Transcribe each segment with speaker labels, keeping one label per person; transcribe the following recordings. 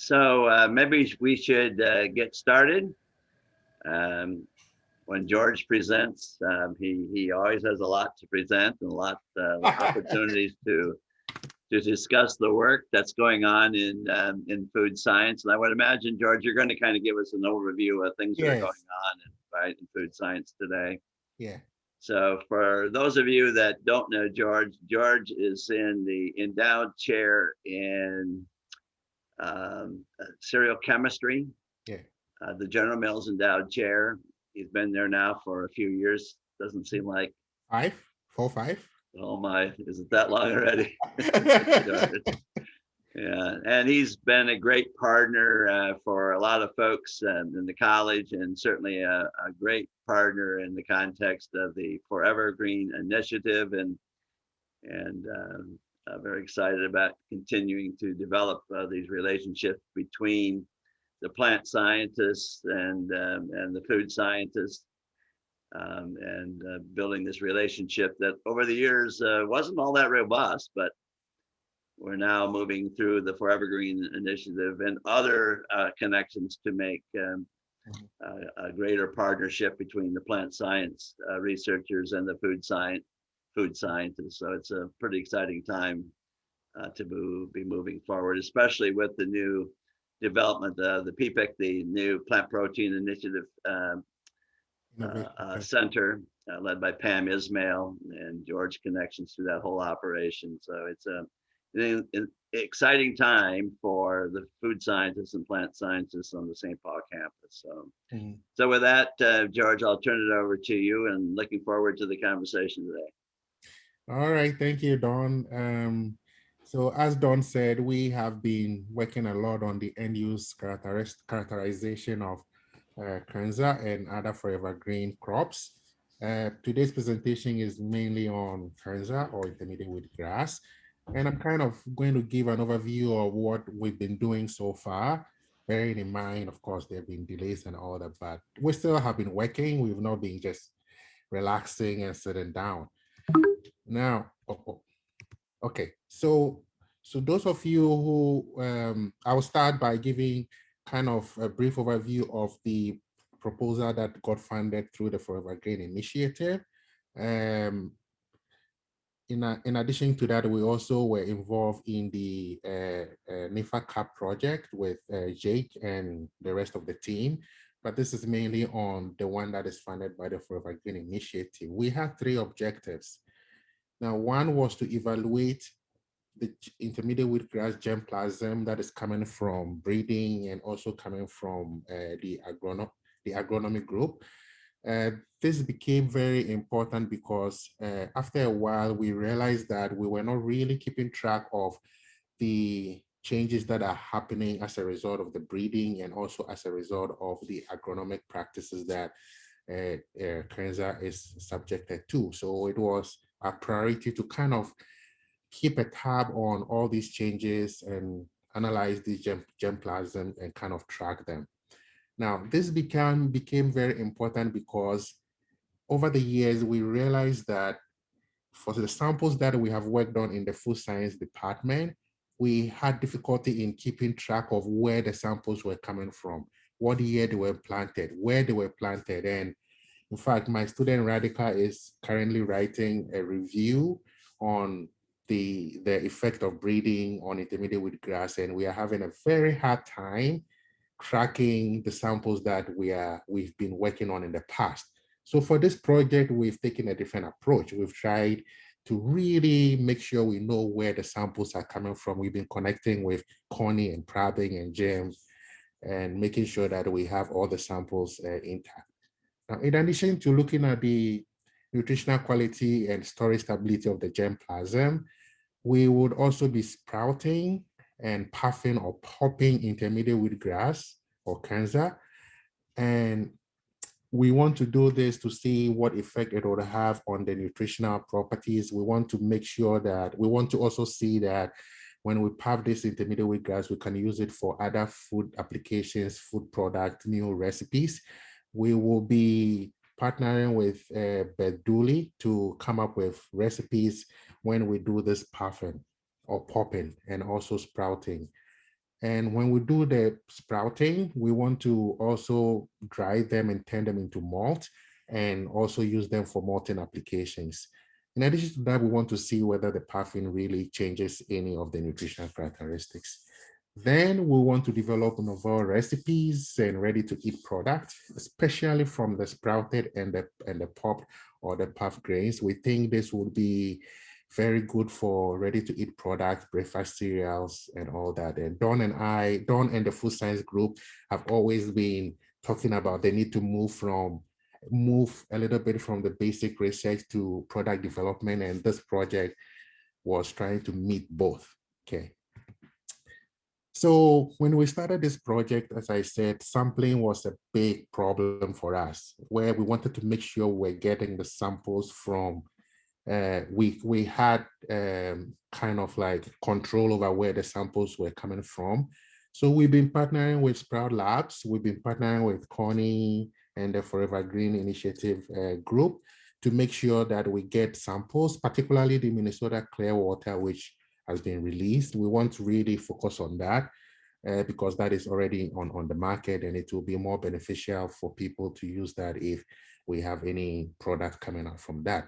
Speaker 1: So maybe we should get started. Um, when George presents, he always has a lot to present and a lot opportunities to discuss the work that's going on in food science. And I would imagine, George, you're going to kind of give us an overview of things that are going
Speaker 2: Yes.
Speaker 1: on in food science today.
Speaker 2: Yeah.
Speaker 1: So for those of you that don't know George, George is in the endowed chair in cereal chemistry,
Speaker 2: Yeah.
Speaker 1: the General Mills endowed chair. He's been there now for a few years. Doesn't seem like,
Speaker 2: Five, 4, 5.
Speaker 1: oh my, is it that long already? Yeah, and he's been a great partner for a lot of folks in the college, and certainly a great partner in the context of the Forever Green initiative, and very excited about continuing to develop these relationships between the plant scientists and the food scientists, and building this relationship that over the years wasn't all that robust, but we're now moving through the Forever Green initiative and other connections to make a greater partnership between the plant science researchers and the food scientists. So it's a pretty exciting time be moving forward, especially with the new development of the PPIC, the new Plant Protein Initiative
Speaker 2: Innovation Center.
Speaker 1: Center, led by Pam Ismail and George connections through that whole operation. So it's an exciting time for the food scientists and plant scientists on the St. Paul campus.
Speaker 2: Mhm.
Speaker 1: So with that, George, I'll turn it over to you and looking forward to the conversation today.
Speaker 2: All right. Thank you, Don. So as Don said, we have been working a lot on the end use characterization of Kanza and other forever green crops. Today's presentation is mainly on Kanza or intermediate wheat grass. And I'm kind of going to give an overview of what we've been doing so far, bearing in mind, of course, there have been delays and all that, but we still have been working. We've not been just relaxing and sitting down. Now, okay, so those of you who, I'll start by giving kind of a brief overview of the proposal that got funded through the Forever Green Initiative. Um, in addition to that, we also were involved in the NIFA Cup project with Jake and the rest of the team. But this is mainly on the one that is funded by the Forever Green Initiative. We had three objectives. Now, one was to evaluate the intermediate wheatgrass germplasm that is coming from breeding and also coming from the agronomy group. This became very important because after a while, we realized that we were not really keeping track of the changes that are happening as a result of the breeding and also as a result of the agronomic practices that Kenza is subjected to. So it was a priority to kind of keep a tab on all these changes and analyze these germplasm and kind of track them. Now, this became very important because over the years, we realized that for the samples that we have worked on in the food science department, we had difficulty in keeping track of where the samples were coming from, what year they were planted, where they were planted. And in fact, my student Radhika is currently writing a review on the effect of breeding on intermediate wheatgrass, and we are having a very hard time tracking the samples that we've been working on in the past. So for this project, we've taken a different approach. We've tried to really make sure we know where the samples are coming from. We've been connecting with Connie and Prabing and James and making sure that we have all the samples intact. Now, in addition to looking at the nutritional quality and storage stability of the germplasm, we would also be sprouting and puffing or popping intermediate wheatgrass or cancer. And we want to do this to see what effect it would have on the nutritional properties. We want to make sure that we want to also see that when we puff this intermediate wheatgrass, we can use it for other food applications, food product, new recipes. We will be partnering with Beth Dooley to come up with recipes when we do this puffing or popping and also sprouting. And when we do the sprouting, we want to also dry them and turn them into malt and also use them for malting applications. In addition to that, we want to see whether the puffing really changes any of the nutritional characteristics. Then we want to develop novel recipes and ready-to-eat products, especially from the sprouted and the popped or the puff grains. We think this would be very good for ready-to-eat products, breakfast cereals, and all that. And Don and the food science group have always been talking about the need to move a little bit from the basic research to product development. And this project was trying to meet both. Okay. So when we started this project, as I said, sampling was a big problem for us, where we wanted to make sure we're getting the samples from we had kind of like control over where the samples were coming from. So we've been partnering with Sprout Labs, we've been partnering with Connie and the Forever Green Initiative group to make sure that we get samples, particularly the Minnesota Clearwater, which has been released. We want to really focus on that because that is already on the market, and it will be more beneficial for people to use that if we have any product coming out from that.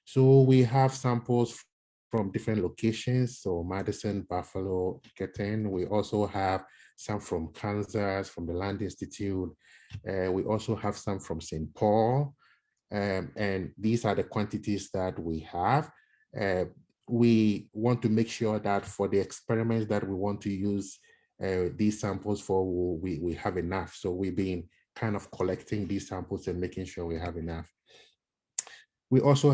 Speaker 2: So we have samples from different locations. So Madison, Buffalo, Ketten. We also have some from Kansas, from the Land Institute. We also have some from St. Paul. And these are the quantities that we have. We want to make sure that for the experiments that we want to use these samples for, we have enough. So we've been kind of collecting these samples and making sure we have enough. We also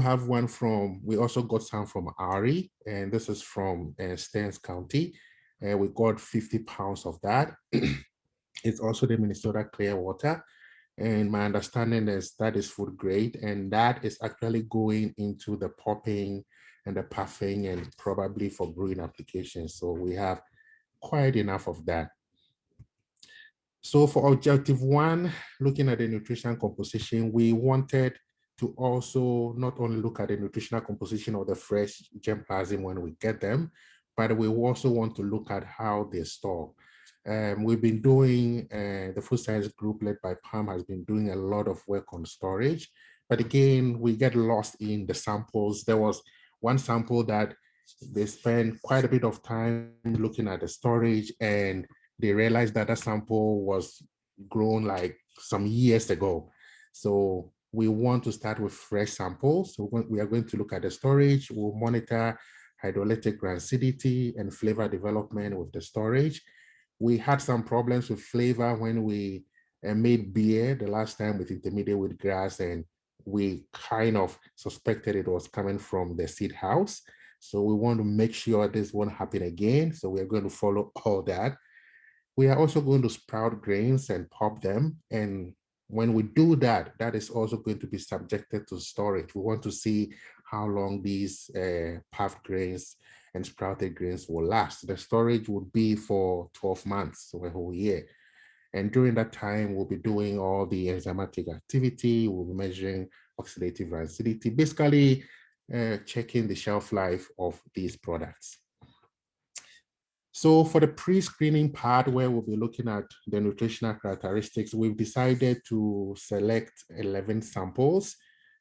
Speaker 2: we also got some from Ari, and this is from Stearns County. We got 50 pounds of that. It's also the Minnesota Clearwater. And my understanding is that is food grade, and that is actually going into the popping and the puffing and probably for brewing applications. So we have quite enough of that. So for objective one, looking at the nutrition composition, we wanted to also not only look at the nutritional composition of the fresh germplasm when we get them, but we also want to look at how they store. We've been doing, the food science group led by Pam has been doing a lot of work on storage, but again, we get lost in the samples. There was one sample that they spent quite a bit of time looking at the storage, and they realized that that sample was grown like some years ago. So we want to start with fresh samples. So we are going to look at the storage. We'll monitor hydrolytic rancidity and flavor development with the storage. We had some problems with flavor when we made beer the last time with intermediate wheatgrass, and we kind of suspected it was coming from the seed house. So we want to make sure this won't happen again. So we are going to follow all that. We are also going to sprout grains and pop them. And when we do that, that is also going to be subjected to storage. We want to see how long these puffed grains and sprouted grains will last. The storage would be for 12 months, so a whole year. And during that time, we'll be doing all the enzymatic activity, we'll be measuring oxidative rancidity, basically checking the shelf life of these products. So for the pre-screening part, where we'll be looking at the nutritional characteristics, we've decided to select 11 samples.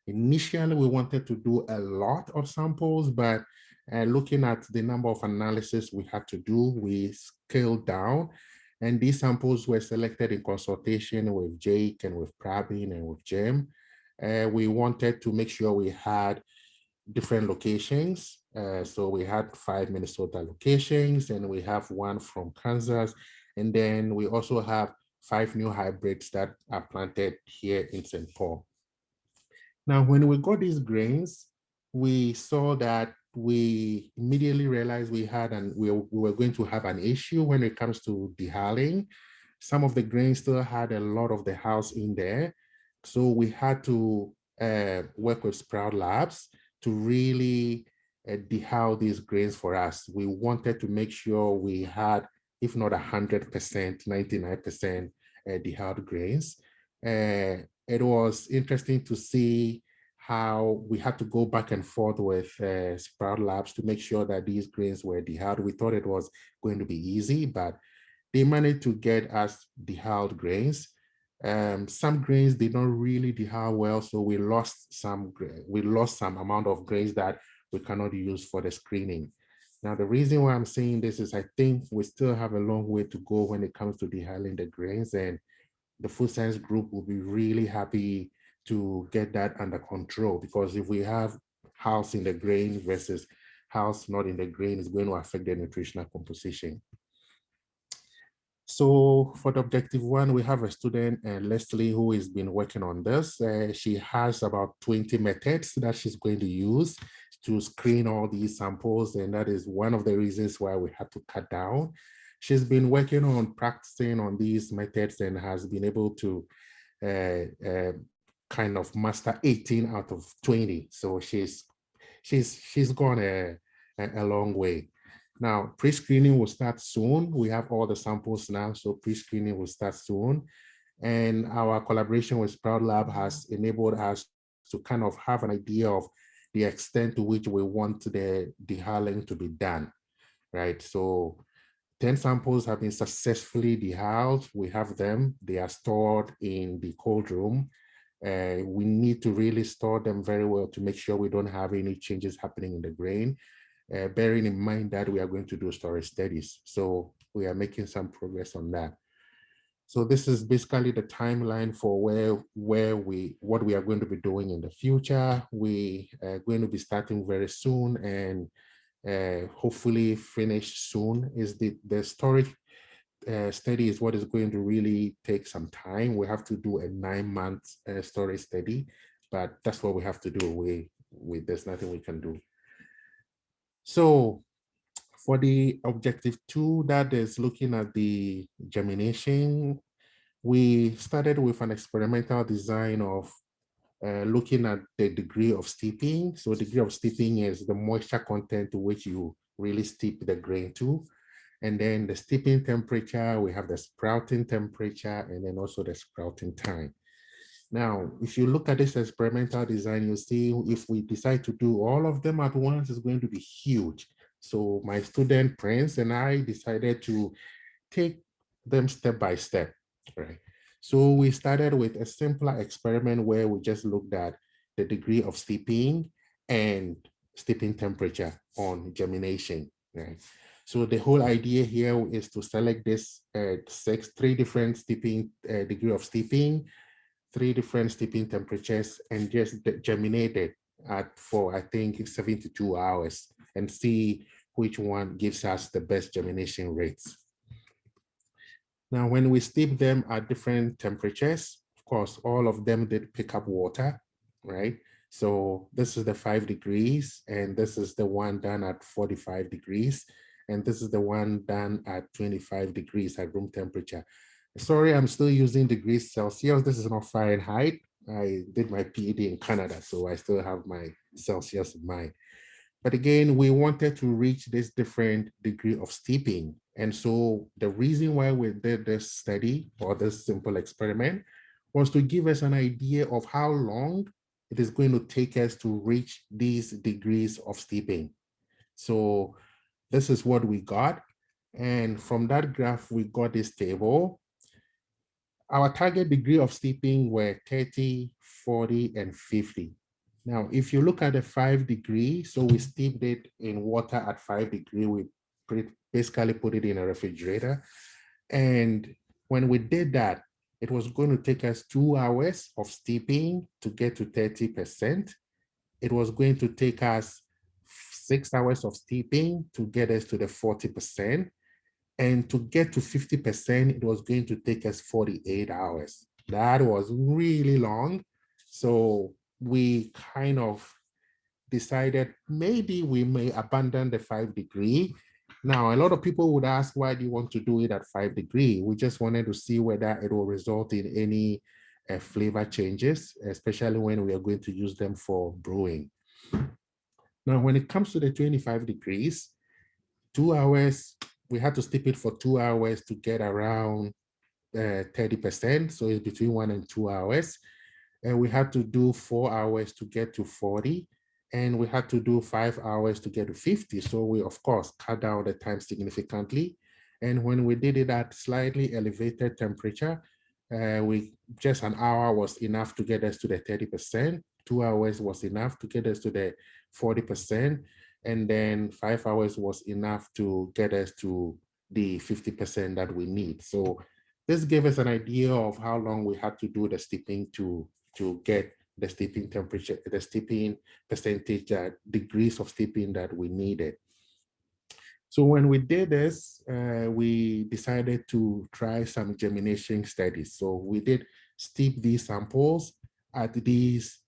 Speaker 2: Initially, we wanted to do a lot of samples, but looking at the number of analysis we had to do, we scaled down. And these samples were selected in consultation with Jake and with Pravin and with Jim. We wanted to make sure we had different locations. So we had 5 Minnesota locations, and we have 1 from Kansas. And then we also have 5 new hybrids that are planted here in St. Paul. Now, when we got these grains, we saw that we immediately realized we were going to have an issue when it comes to dehulling. Some of the grains still had a lot of the house in there. So we had to work with Sprout Labs to really dehull these grains for us. We wanted to make sure we had, if not 100%, 99% dehulled grains. It was interesting to see how we had to go back and forth with Sprout Labs to make sure that these grains were dehulled. We thought it was going to be easy, but they managed to get us dehalled grains. Some grains did not really dehull well, so we lost some amount of grains that we cannot use for the screening. Now, the reason why I'm saying this is I think we still have a long way to go when it comes to dehulling the grains, and the food science group will be really happy to get that under control, because if we have house in the grain versus house not in the grain, it's going to affect the nutritional composition. So for the objective one, we have a student, Leslie, who has been working on this. She has about 20 methods that she's going to use to screen all these samples. And that is one of the reasons why we had to cut down. She's been working on practicing on these methods and has been able to kind of master 18 out of 20. So she's gone a long way. Now, pre-screening will start soon. We have all the samples now, so pre-screening will start soon. And our collaboration with Sprout Lab has enabled us to kind of have an idea of the extent to which we want the dehulling to be done, right? So 10 samples have been successfully dehulled. We have them. They are stored in the cold room. We need to really store them very well to make sure we don't have any changes happening in the grain, bearing in mind that we are going to do storage studies. So we are making some progress on that. So this is basically the timeline for what we are going to be doing in the future. We are going to be starting very soon and hopefully finish soon. Is the storage study is what is going to really take some time. We have to do a 9-month storage study, but that's what we have to do. There's nothing we can do. So for the objective 2, that is looking at the germination, we started with an experimental design of looking at the degree of steeping. So degree of steeping is the moisture content to which you really steep the grain to. And then the steeping temperature, we have the sprouting temperature, and then also the sprouting time. Now, if you look at this experimental design, you see if we decide to do all of them at once, it's going to be huge. So my student Prince and I decided to take them step by step, right? So we started with a simpler experiment where we just looked at the degree of steeping and steeping temperature on germination, right? So the whole idea here is to select this 3 different steeping degree of steeping, 3 different steeping temperatures, and just germinate it for I think 72 hours and see which one gives us the best germination rates. Now, when we steep them at different temperatures, of course, all of them did pick up water, right? So this is the 5 degrees, and this is the one done at 45 degrees, and this is the one done at 25 degrees at room temperature. Sorry, I'm still using degrees Celsius. This is not Fahrenheit. I did my PhD in Canada, so I still have my Celsius in mind. But again, we wanted to reach this different degree of steeping. And so the reason why we did this study or this simple experiment was to give us an idea of how long it is going to take us to reach these degrees of steeping. So this is what we got. And from that graph, we got this table. Our target degree of steeping were 30, 40, and 50. Now, if you look at the 5 degree, so we steeped it in water at 5 degree, we basically put it in a refrigerator. And when we did that, it was going to take us 2 hours of steeping to get to 30%. It was going to take us 6 hours of steeping to get us to the 40%. And to get to 50%, it was going to take us 48 hours. That was really long. So we kind of decided maybe we may abandon the 5 degree. Now, a lot of people would ask, why do you want to do it at 5 degree? We just wanted to see whether it will result in any flavor changes, especially when we are going to use them for brewing. Now, when it comes to the 25 degrees, 2 hours, we had to steep it for 2 hours to get around 30%. So it's between 1 and 2 hours. And we had to do 4 hours to get to 40. And we had to do 5 hours to get to 50. So we, of course, cut down the time significantly. And when we did it at slightly elevated temperature, we just an hour was enough to get us to the 30%. 2 hours was enough to get us to the 40%. And then 5 hours was enough to get us to the 50% that we need. So this gave us an idea of how long we had to do the steeping to get the steeping temperature, the steeping percentage, degrees of steeping that we needed. So when we did this, we decided to try some germination studies. So we did steep these samples at these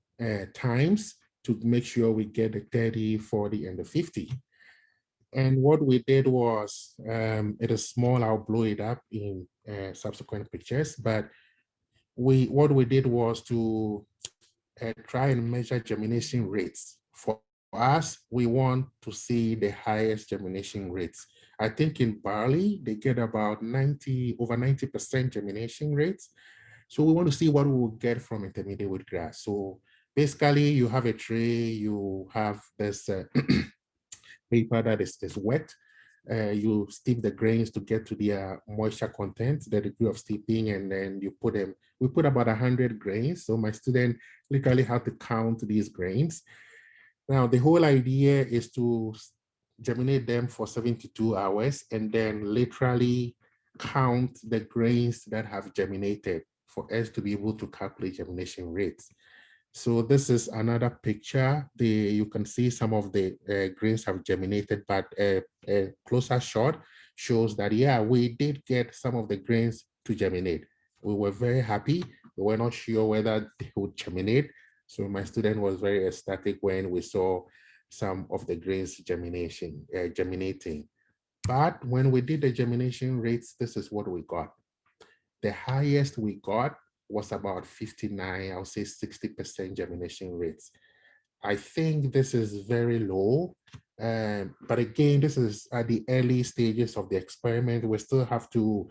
Speaker 2: times to make sure we get the 30, 40, and the 50. And what we did was, it is small, I'll blow it up in subsequent pictures, but what we did was to try and measure germination rates. For us, we want to see the highest germination rates. I think in barley, they get about 90, over 90% germination rates. So we want to see what we will get from intermediate wheatgrass. So basically you have a tray, you have this paper that is wet. You steep the grains to get to the moisture content, the degree of steeping, and then you put them, we put about 100 grains. So my student literally had to count these grains. Now, the whole idea is to germinate them for 72 hours and then literally count the grains that have germinated for us to be able to calculate germination rates. So this is another picture. You can see some of the grains have germinated, but a closer shot shows that, yeah, we did get some of the grains to germinate. We were very happy. We were not sure whether they would germinate. So my student was very ecstatic when we saw some of the grains germinating. But when we did the germination rates, this is what we got. The highest we got was about 59, I would say 60% germination rates. I think this is very low. But again, this is at the early stages of the experiment. We still have to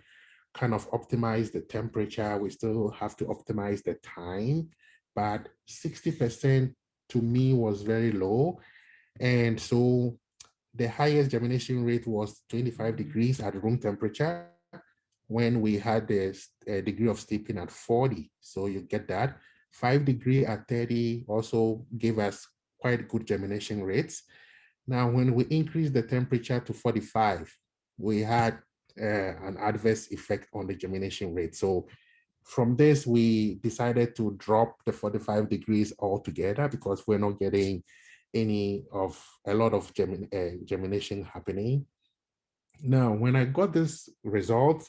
Speaker 2: kind of optimize the temperature. We still have to optimize the time. But 60% to me was very low. And so the highest germination rate was 25 degrees at room temperature when we had the degree of steeping at 40. So you get that. 5 degree at 30 also gave us quite good germination rates. Now, when we increased the temperature to 45, we had an adverse effect on the germination rate. So from this, we decided to drop the 45 degrees altogether because we're not getting a lot of germination happening. Now, when I got this result,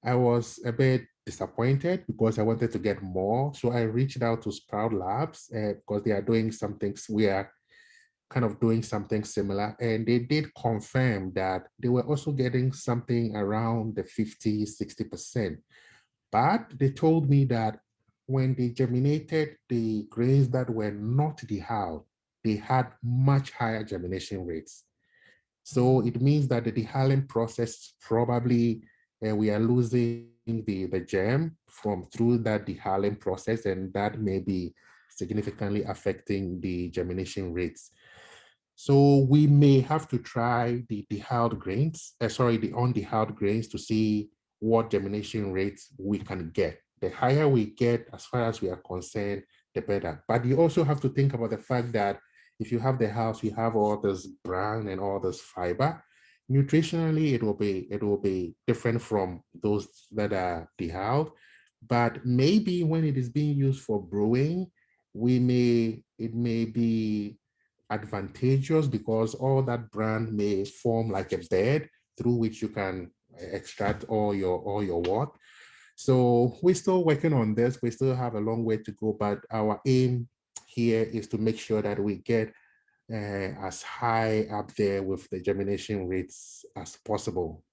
Speaker 2: I was a bit disappointed because I wanted to get more. So I reached out to Sprout Labs because they are doing something, we are kind of doing something similar. And they did confirm that they were also getting something around the 50, 60%. But they told me that when they germinated the grains that were not dehulled, they had much higher germination rates. So it means that the dehulling process probably we are losing the germ through that dehulling process, and that may be significantly affecting the germination rates. So we may have to try the dehulled grains, the undehulled grains to see what germination rates we can get. The higher we get, as far as we are concerned, the better. But you also have to think about the fact that if you have the house, you have all this bran and all this fiber. Nutritionally, it will be different from those that are dehulled. But maybe when it is being used for brewing, it may be advantageous because all that bran may form like a bed through which you can extract all your wort. So we're still working on this. We still have a long way to go, but our aim here is to make sure that we get as high up there with the germination rates as possible.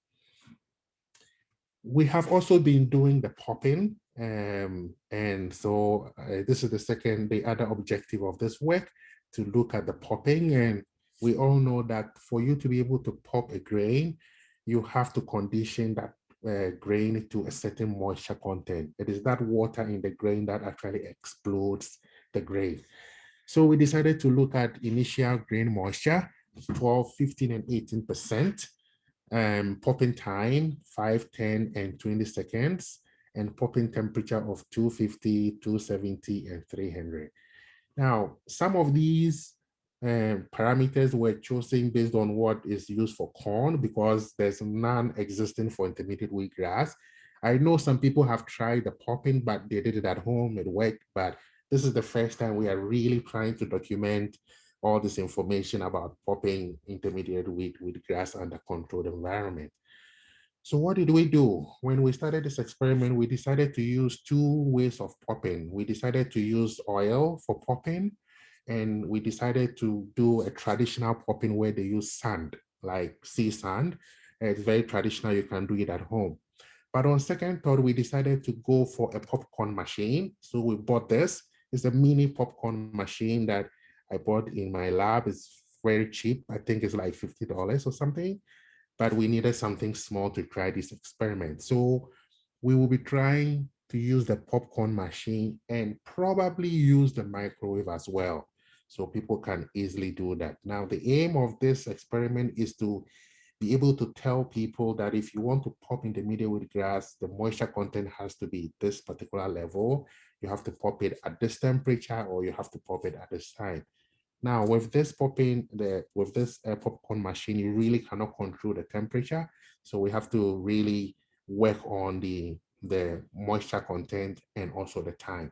Speaker 2: We have also been doing the popping. And so this is the other objective of this work, to look at the popping. And we all know that for you to be able to pop a grain, you have to condition that grain to a certain moisture content. It is that water in the grain that actually explodes the grain. So we decided to look at initial grain moisture, 12, 15, and 18%. popping time, 5, 10, and 20 seconds, and popping temperature of 250, 270, and 300. Now, some of these parameters were chosen based on what is used for corn because there's none existing for intermediate wheatgrass. I know some people have tried the popping, but they did it at home, it worked, but this is the first time we are really trying to document all this information about popping intermediate wheatgrass under controlled environment. So what did we do? When we started this experiment, we decided to use two ways of popping. We decided to use oil for popping, and we decided to do a traditional popping where they use sand, like sea sand. It's very traditional, you can do it at home. But on second thought, we decided to go for a popcorn machine. So we bought this. It's a mini popcorn machine that I bought in my lab. It's very cheap. I think it's like $50 or something, but we needed something small to try this experiment. So we will be trying to use the popcorn machine and probably use the microwave as well. So people can easily do that. Now, the aim of this experiment is to be able to tell people that if you want to pop in the middle with grass, the moisture content has to be this particular level. You have to pop it at this temperature or you have to pop it at this time. Now, with this popcorn machine, you really cannot control the temperature. So we have to really work on the moisture content and also the time.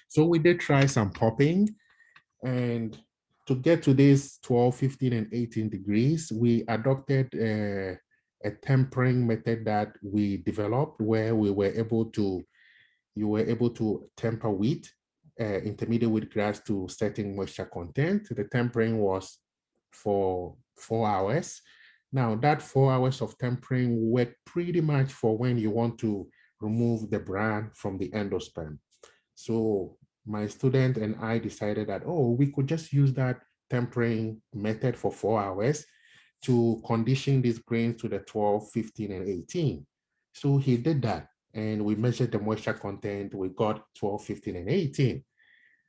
Speaker 2: So we did try some popping, and to get to this 12, 15, and 18 degrees, we adopted a tempering method that we developed where you were able to temper wheat, intermediate wheat grass to certain moisture content. The tempering was for 4 hours. Now that 4 hours of tempering worked pretty much for when you want to remove the bran from the endosperm. So my student and I decided that, oh, we could just use that tempering method for 4 hours to condition these grains to the 12, 15, and 18. So he did that, and we measured the moisture content. We got 12, 15, and 18.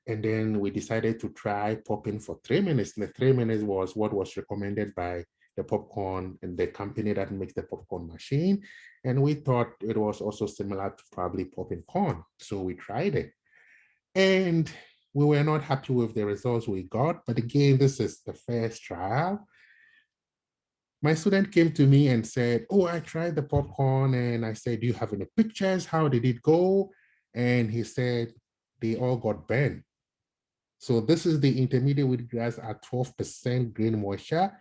Speaker 2: And then we decided to try popping for 3 minutes. And the 3 minutes was what was recommended by the popcorn and the company that makes the popcorn machine. And we thought it was also similar to probably popping corn. So we tried it. And we were not happy with the results we got. But again, this is the first trial. My student came to me and said, oh, I tried the popcorn. And I said, do you have any pictures? How did it go? And he said, they all got burned. So this is the intermediate wheatgrass at 12% grain moisture.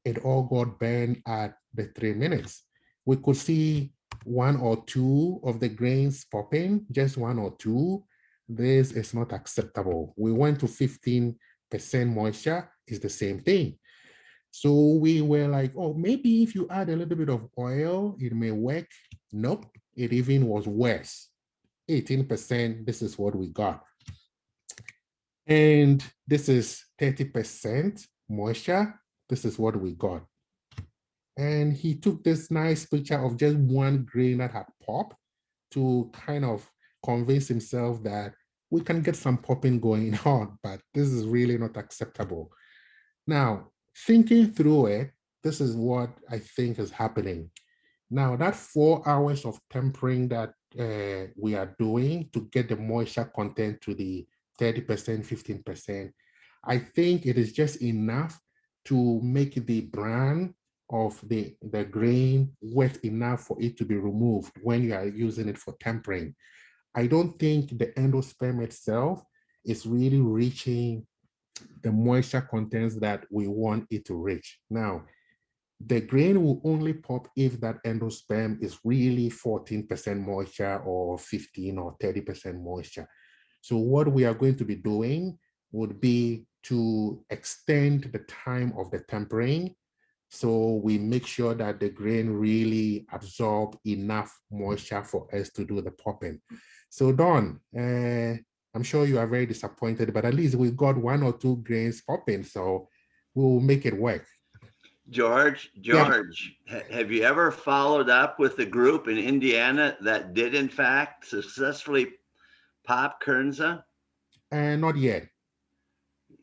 Speaker 2: It all got burned at the 3 minutes. We could see one or two of the grains popping, just one or two. This is not acceptable. We went to 15% moisture, is the same thing. So we were like, oh, maybe if you add a little bit of oil, it may work. Nope, it even was worse. 18%, this is what we got. And this is 30% moisture. This is what we got. And he took this nice picture of just one grain that had popped to kind of convince himself that we can get some popping going on, but this is really not acceptable. Now, thinking through it, this is what I think is happening. Now, that 4 hours of tempering that we are doing to get the moisture content to the 30%, 15%, I think it is just enough to make the bran of the grain wet enough for it to be removed when you are using it for tempering. I don't think the endosperm itself is really reaching the moisture contents that we want it to reach. Now, the grain will only pop if that endosperm is really 14% moisture or 15 or 30% moisture. So what we are going to be doing would be to extend the time of the tempering. So we make sure that the grain really absorb enough moisture for us to do the popping. So Don, I'm sure you are very disappointed, but at least we got one or two grains popping, so we'll make it work. Yeah,
Speaker 1: George, have you ever followed up with the group in Indiana that did, in fact, successfully pop Kernza?
Speaker 2: not yet.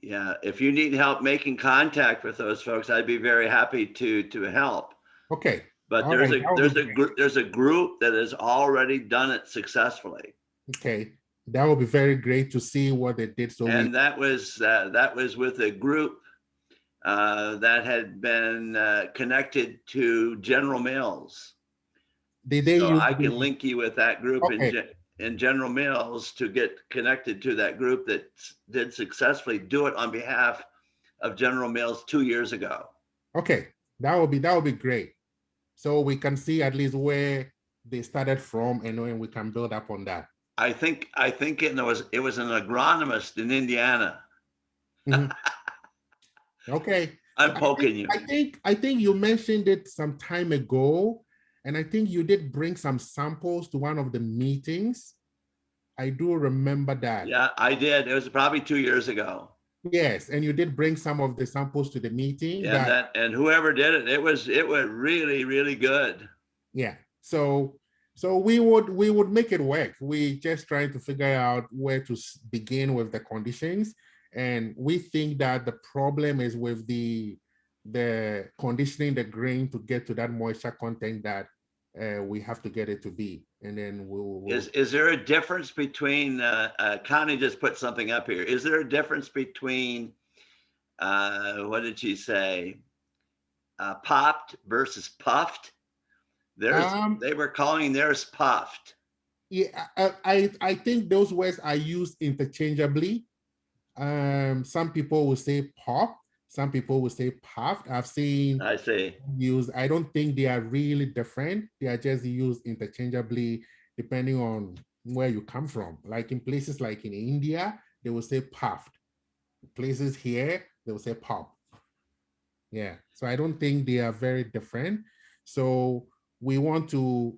Speaker 1: Yeah, if you need help making contact with those folks, I'd be very happy to help.
Speaker 2: Okay.
Speaker 1: But
Speaker 2: All right. That would be great.
Speaker 1: there's a group that has already done it successfully.
Speaker 2: Okay. That would be very great to see what they did. So we
Speaker 1: And that was with a group that had been connected to General Mills.
Speaker 2: did they
Speaker 1: So
Speaker 2: use
Speaker 1: I
Speaker 2: the
Speaker 1: can link you with that group
Speaker 2: okay.
Speaker 1: in General Mills to get connected to that group that did successfully do it on behalf of General Mills 2 years ago.
Speaker 2: Okay. That would be great. So we can see at least where they started from, and then we can build up on that.
Speaker 1: I think it was an agronomist in Indiana.
Speaker 2: Mhm. Okay. So
Speaker 1: I'm poking you.
Speaker 2: I think you mentioned it some time ago, and I think you did bring some samples to one of the meetings. I do remember that.
Speaker 1: Yeah, I did. It was probably 2 years ago.
Speaker 2: Yes, and you did bring some of the samples to the meeting
Speaker 1: And
Speaker 2: that
Speaker 1: that and whoever did it, it was really, really good.
Speaker 2: yeah. So we would make it work. We just trying to figure out where to begin with the conditions, and we think that the problem is with the conditioning the grain to get to that moisture content that we have to get it to be, and then
Speaker 1: Is there a difference between Connie just put something up here? Is there a difference between what did she say? Popped versus puffed?
Speaker 2: um
Speaker 1: They were calling theirs puffed.
Speaker 2: yeah, I think those words are used interchangeably. Some people will say pop, some people will say puffed. I've seen
Speaker 1: I see.
Speaker 2: used. I don't think they are really different. They are just used interchangeably depending on where you come from. Like in places like in India, they will say puffed. Places here, they will say pop. Yeah. So I don't think they are very different. So we want to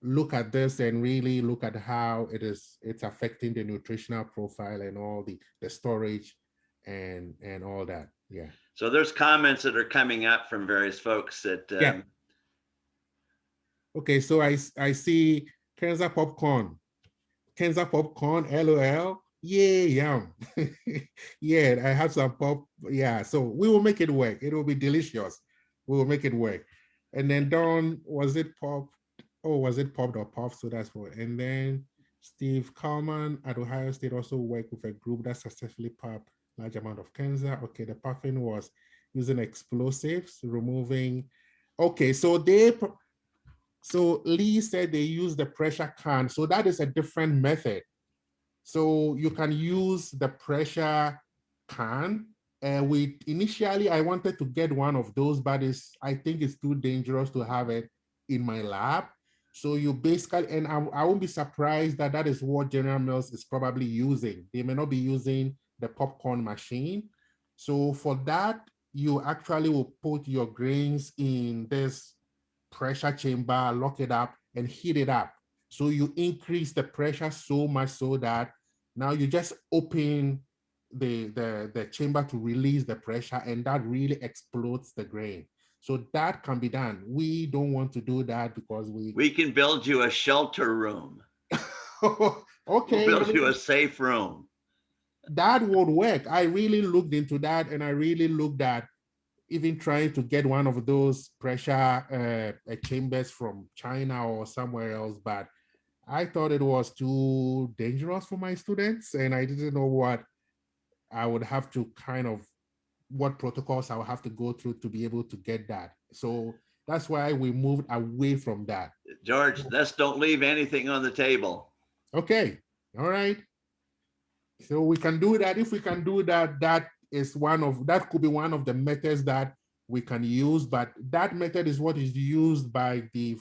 Speaker 2: look at this and really look at how it's affecting the nutritional profile and all the storage and all that. Yeah.
Speaker 1: So there's comments that are coming up from various folks that
Speaker 2: Yeah. Okay. So I see Kenza popcorn. Kenza popcorn, LOL. Yeah, yum. Yeah, I have some pop. Yeah, so we will make it work. It will be delicious. We will make it work. And then Don, was it pop? Oh, was it popped or puffed? So that's what. And then Steve Kalman at Ohio State also worked with a group that successfully popped large amount of Kenza. Okay, the puffing was using explosives, removing. Okay, so Lee said they use the pressure can. So that is a different method. So you can use the pressure can. And initially I wanted to get one of those, but I think it's too dangerous to have it in my lab. So you basically, and I won't be surprised that that is what General Mills is probably using. They may not be using the popcorn machine. So for that, you actually will put your grains in this pressure chamber, lock it up, and heat it up. So you increase the pressure so much so that now you just open the chamber to release the pressure, and that really explodes the grain. So that can be done. We don't want to do that because
Speaker 1: we can build you a shelter room. We'll
Speaker 2: okay, I
Speaker 1: build you
Speaker 2: mean,
Speaker 1: a safe room.
Speaker 2: that would work. I really looked into that, and I really looked at even trying to get one of those pressure chambers from China or somewhere else, but I thought it was too dangerous for my students, and I didn't know what I would have to what protocols I would have to go through to be able to get that. So that's why we moved away from that.
Speaker 1: George, let's don't leave anything on the table.
Speaker 2: Okay, all right. So we can do that. If we can do that, that could be one of the methods that we can use. But that method is what is used by the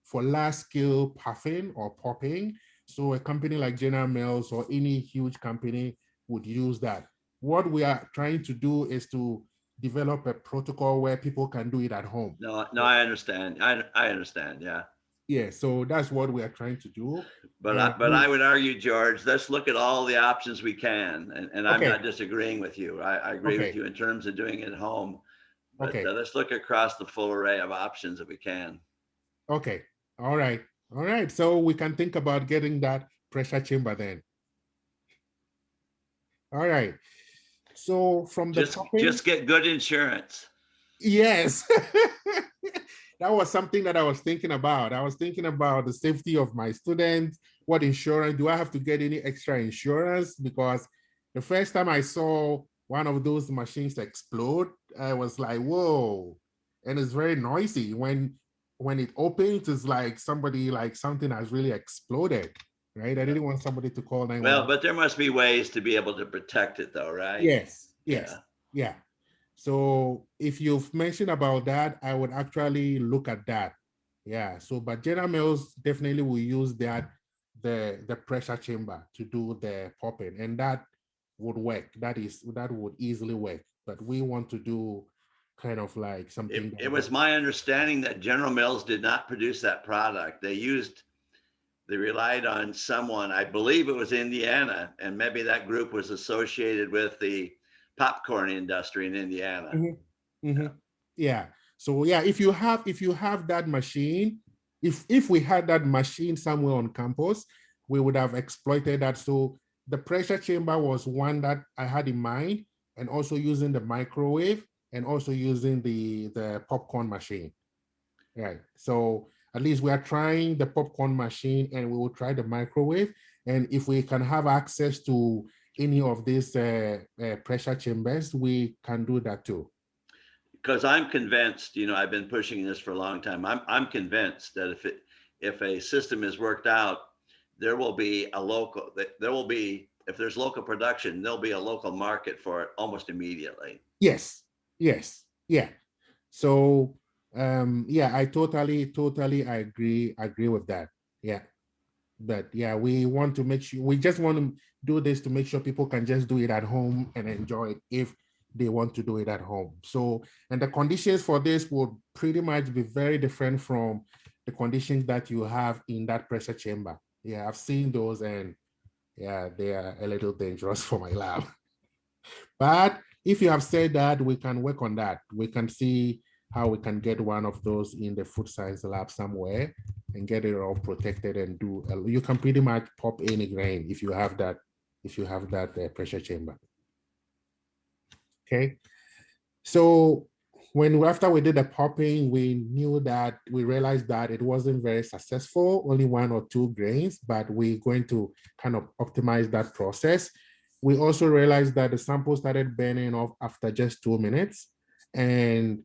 Speaker 2: for large scale puffing or popping. So a company like General Mills or any huge company would use that. What we are trying to do is to develop a protocol where people can do it at home.
Speaker 1: No, I understand. I understand. Yeah.
Speaker 2: Yeah, so that's what we are trying to do. And
Speaker 1: But I would argue, George, let's look at all the options we can. And I'm
Speaker 2: okay,
Speaker 1: not disagreeing with you. I agree with
Speaker 2: okay,
Speaker 1: you in terms of doing it at home. But
Speaker 2: okay.
Speaker 1: let's look across the full array of options that we can.
Speaker 2: Okay. All right. All right. So we can think about getting that pressure chamber then. All right. So from the topping,
Speaker 1: Just get good insurance.
Speaker 2: Yes. That was something that I was thinking about. I was thinking about the safety of my students. What insurance? Do I have to get any extra insurance? Because the first time I saw one of those machines explode, I was like, whoa. And it's very noisy. When it opens, it's like somebody, like something has really exploded, right? I
Speaker 1: Yeah.
Speaker 2: didn't want somebody to call
Speaker 1: Well,
Speaker 2: 911.
Speaker 1: but there must be ways to be able to protect it though, right?
Speaker 2: Yes, yes,
Speaker 1: Yeah.
Speaker 2: yeah. So if you've mentioned about that, I would actually look at that. Yeah. So, but General Mills definitely will use that the pressure chamber to do the popping, and that would work. That would easily work. But we want to do kind of like something
Speaker 1: It
Speaker 2: that
Speaker 1: was my understanding that General Mills did not produce that product. They relied on someone, I believe it was Indiana, and maybe that group was associated with the popcorn industry in Indiana.
Speaker 2: Mhm,
Speaker 1: Yeah.
Speaker 2: mhm. Yeah. So yeah, if you have that machine, if we had that machine somewhere on campus, we would have exploited that. So the pressure chamber was one that I had in mind, and also using the microwave and also using the popcorn machine. Right. So at least we are trying the popcorn machine and we will try the microwave. And if we can have access to any of these pressure chambers, we can do that too.
Speaker 1: Because I'm convinced, I've been pushing this for a long time. I'm convinced that if a system is worked out, there will be a local there will be if there's local production, there'll be a local market for it almost immediately.
Speaker 2: Yes, yes, yeah. So yeah, I totally agree with that. Yeah. But yeah, we want to make sure we just want to do this to make sure people can just do it at home and enjoy it if they want to do it at home. So, and the conditions for this would pretty much be very different from the conditions that you have in that pressure chamber. Yeah, I've seen those, and yeah, they are a little dangerous for my lab. But if you have said that, we can work on that. We can see how we can get one of those in the food science lab somewhere and get it all protected and do. You can pretty much pop any grain if you have that. If you have that pressure chamber. Okay. So after we did the popping, we realized that it wasn't very successful, only one or two grains, but we're going to kind of optimize that process. We also realized that the sample started burning off after just 2 minutes. And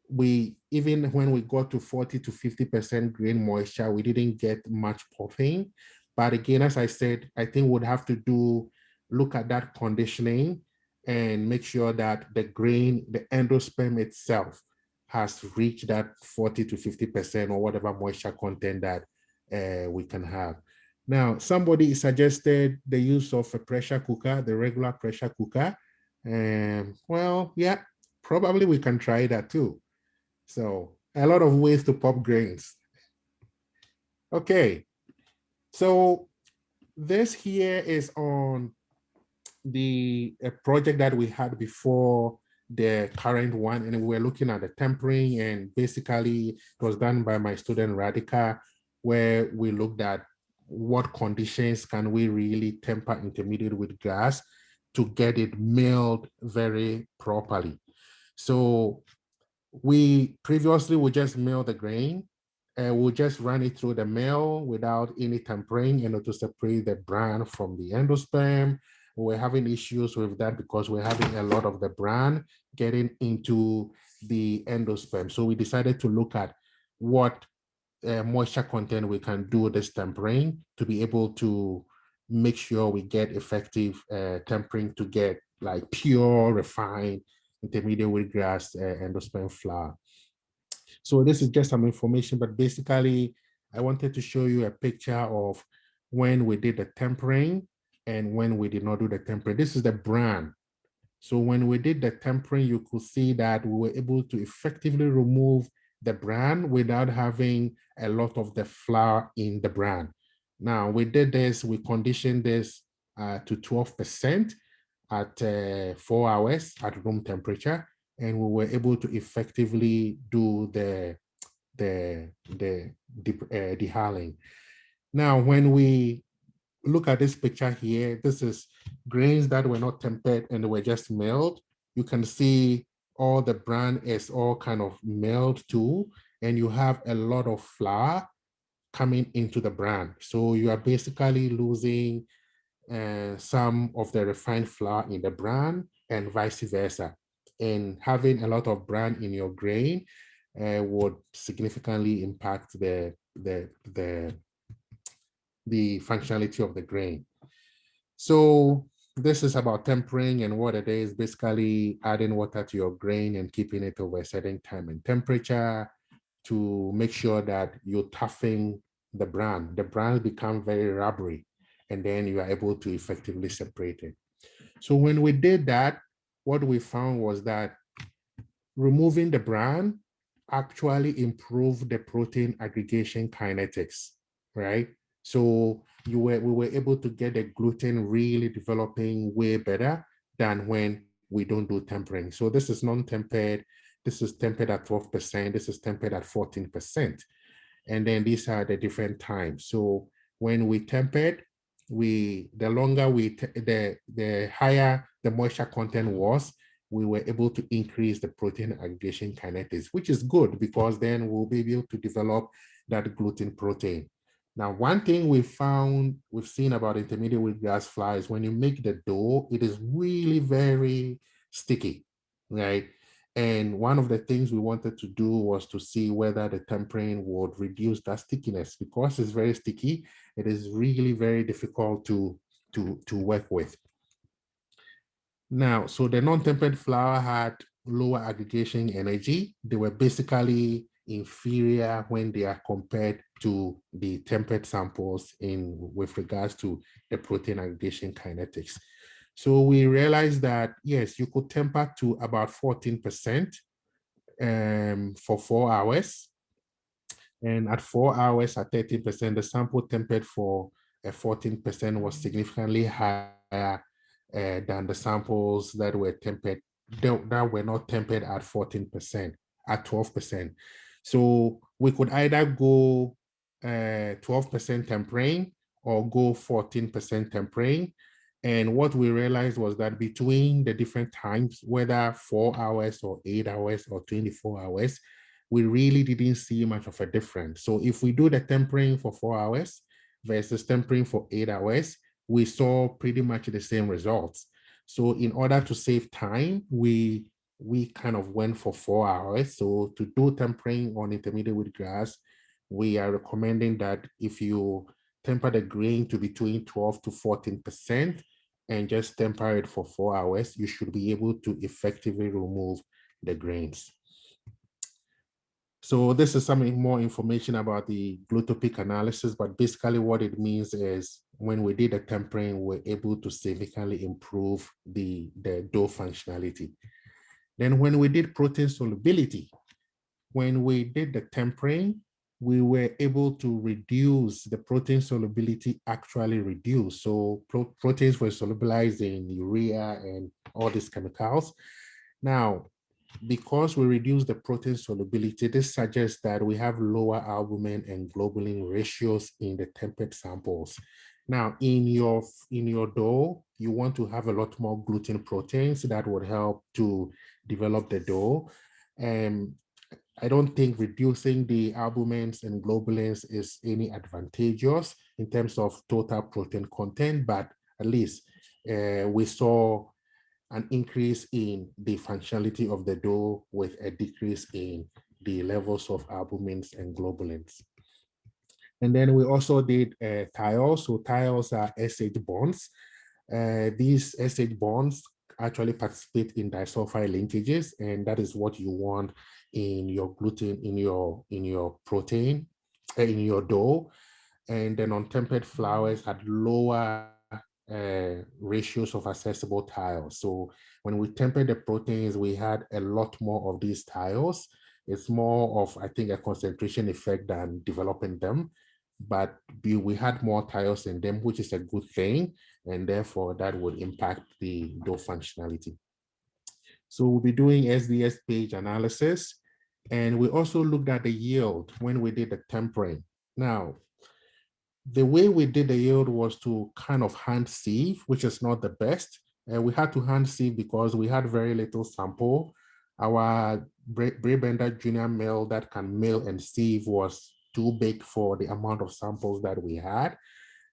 Speaker 2: we, even when we got to 40 to 50% grain moisture, we didn't get much popping. But again, as I said, I think we'd have to look at that conditioning and make sure that the grain, the endosperm itself, has reached that 40 to 50% or whatever moisture content that we can have. Now, somebody suggested the use of a pressure cooker, the regular pressure cooker. And well, yeah, probably we can try that too. So a lot of ways to pop grains. Okay, so this here is on the project that we had before the current one, and we were looking at the tempering, and basically it was done by my student Radhika, where we looked at what conditions can we really temper intermediate with gas to get it milled very properly. So we previously would just mill the grain and we'll just run it through the mill without any tampering and to separate the bran from the endosperm. We're having issues with that because we're having a lot of the bran getting into the endosperm. So we decided to look at what moisture content we can do this tempering to be able to make sure we get effective tempering to get like pure, refined, intermediate wheatgrass endosperm flour. So this is just some information, but basically I wanted to show you a picture of when we did the tempering and when we did not do the tempering. This is the bran. So when we did the tempering, you could see that we were able to effectively remove the bran without having a lot of the flour in the bran. Now we did this, we conditioned this to 12% at 4 hours at room temperature, and we were able to effectively do the dehaling. Now, when we look at this picture here, this is grains that were not tempered and they were just milled. You can see all the bran is all kind of meld too, and you have a lot of flour coming into the bran. So you are basically losing some of the refined flour in the bran and vice versa. And having a lot of bran in your grain would significantly impact the functionality of the grain. So this is about tempering, and what it is basically adding water to your grain and keeping it over a certain time and temperature to make sure that you toughen the bran. The bran become very rubbery, and then you are able to effectively separate it. So when we did that, what we found was that removing the bran actually improved the protein aggregation kinetics, right? So we were able to get the gluten really developing way better than when we don't do tempering. So this is non-tempered, this is tempered at 12%, this is tempered at 14%. And then these are the different times. So when we tempered, the longer the higher the moisture content was, we were able to increase the protein aggregation kinetics, which is good because then we'll be able to develop that gluten protein. Now, one thing we've seen about intermediate wheatgrass flour is when you make the dough, it is really very sticky, right? And one of the things we wanted to do was to see whether the tempering would reduce that stickiness. Because it's very sticky, it is really very difficult to work with. Now, so the non-tempered flour had lower aggregation energy. They were basically inferior when they are compared to the tempered samples in with regards to the protein aggregation kinetics. So we realized that, yes, you could temper to about 14% for 4 hours. And at 4 hours at 30%, the sample tempered for 14% was significantly higher than the samples that were tempered, that were not tempered at 14%, at 12%. So we could either go 12% tempering or go 14% tempering. And what we realized was that between the different times, whether 4 hours or 8 hours or 24 hours, we really didn't see much of a difference. So if we do the tempering for 4 hours versus tempering for 8 hours, we saw pretty much the same results. So in order to save time, we kind of went for 4 hours. So to do tempering on intermediate wheatgrass, we are recommending that if you temper the grain to between 12 to 14% and just temper it for 4 hours, you should be able to effectively remove the grains. So this is some more information about the glutopic analysis, but basically what it means is when we did the tempering, we're able to significantly improve the dough functionality. Then when we did protein solubility, when we did the tempering, we were able to reduce the protein solubility, actually reduce. So proteins were solubilized in urea and all these chemicals. Now, because we reduce the protein solubility, this suggests that we have lower albumin and globulin ratios in the tempered samples. Now, in your dough, you want to have a lot more gluten proteins that would help to develop the dough. And I don't think reducing the albumins and globulins is any advantageous in terms of total protein content, but at least we saw an increase in the functionality of the dough with a decrease in the levels of albumins and globulins. And then we also did thiols. So thiols are SH bonds. These SH bonds actually participate in disulfide linkages, and that is what you want in your gluten, in your protein, in your dough. And then untempered flours had lower ratios of accessible thiols. So when we tempered the proteins, we had a lot more of these thiols. It's more of, I think, a concentration effect than developing them, but we had more thiols in them, which is a good thing, and therefore that would impact the dough functionality. So we'll be doing SDS page analysis, and we also looked at the yield when we did the tempering. Now, the way we did the yield was to kind of hand sieve, which is not the best. And we had to hand sieve because we had very little sample. Our Bender Junior mill that can mill and sieve was too big for the amount of samples that we had.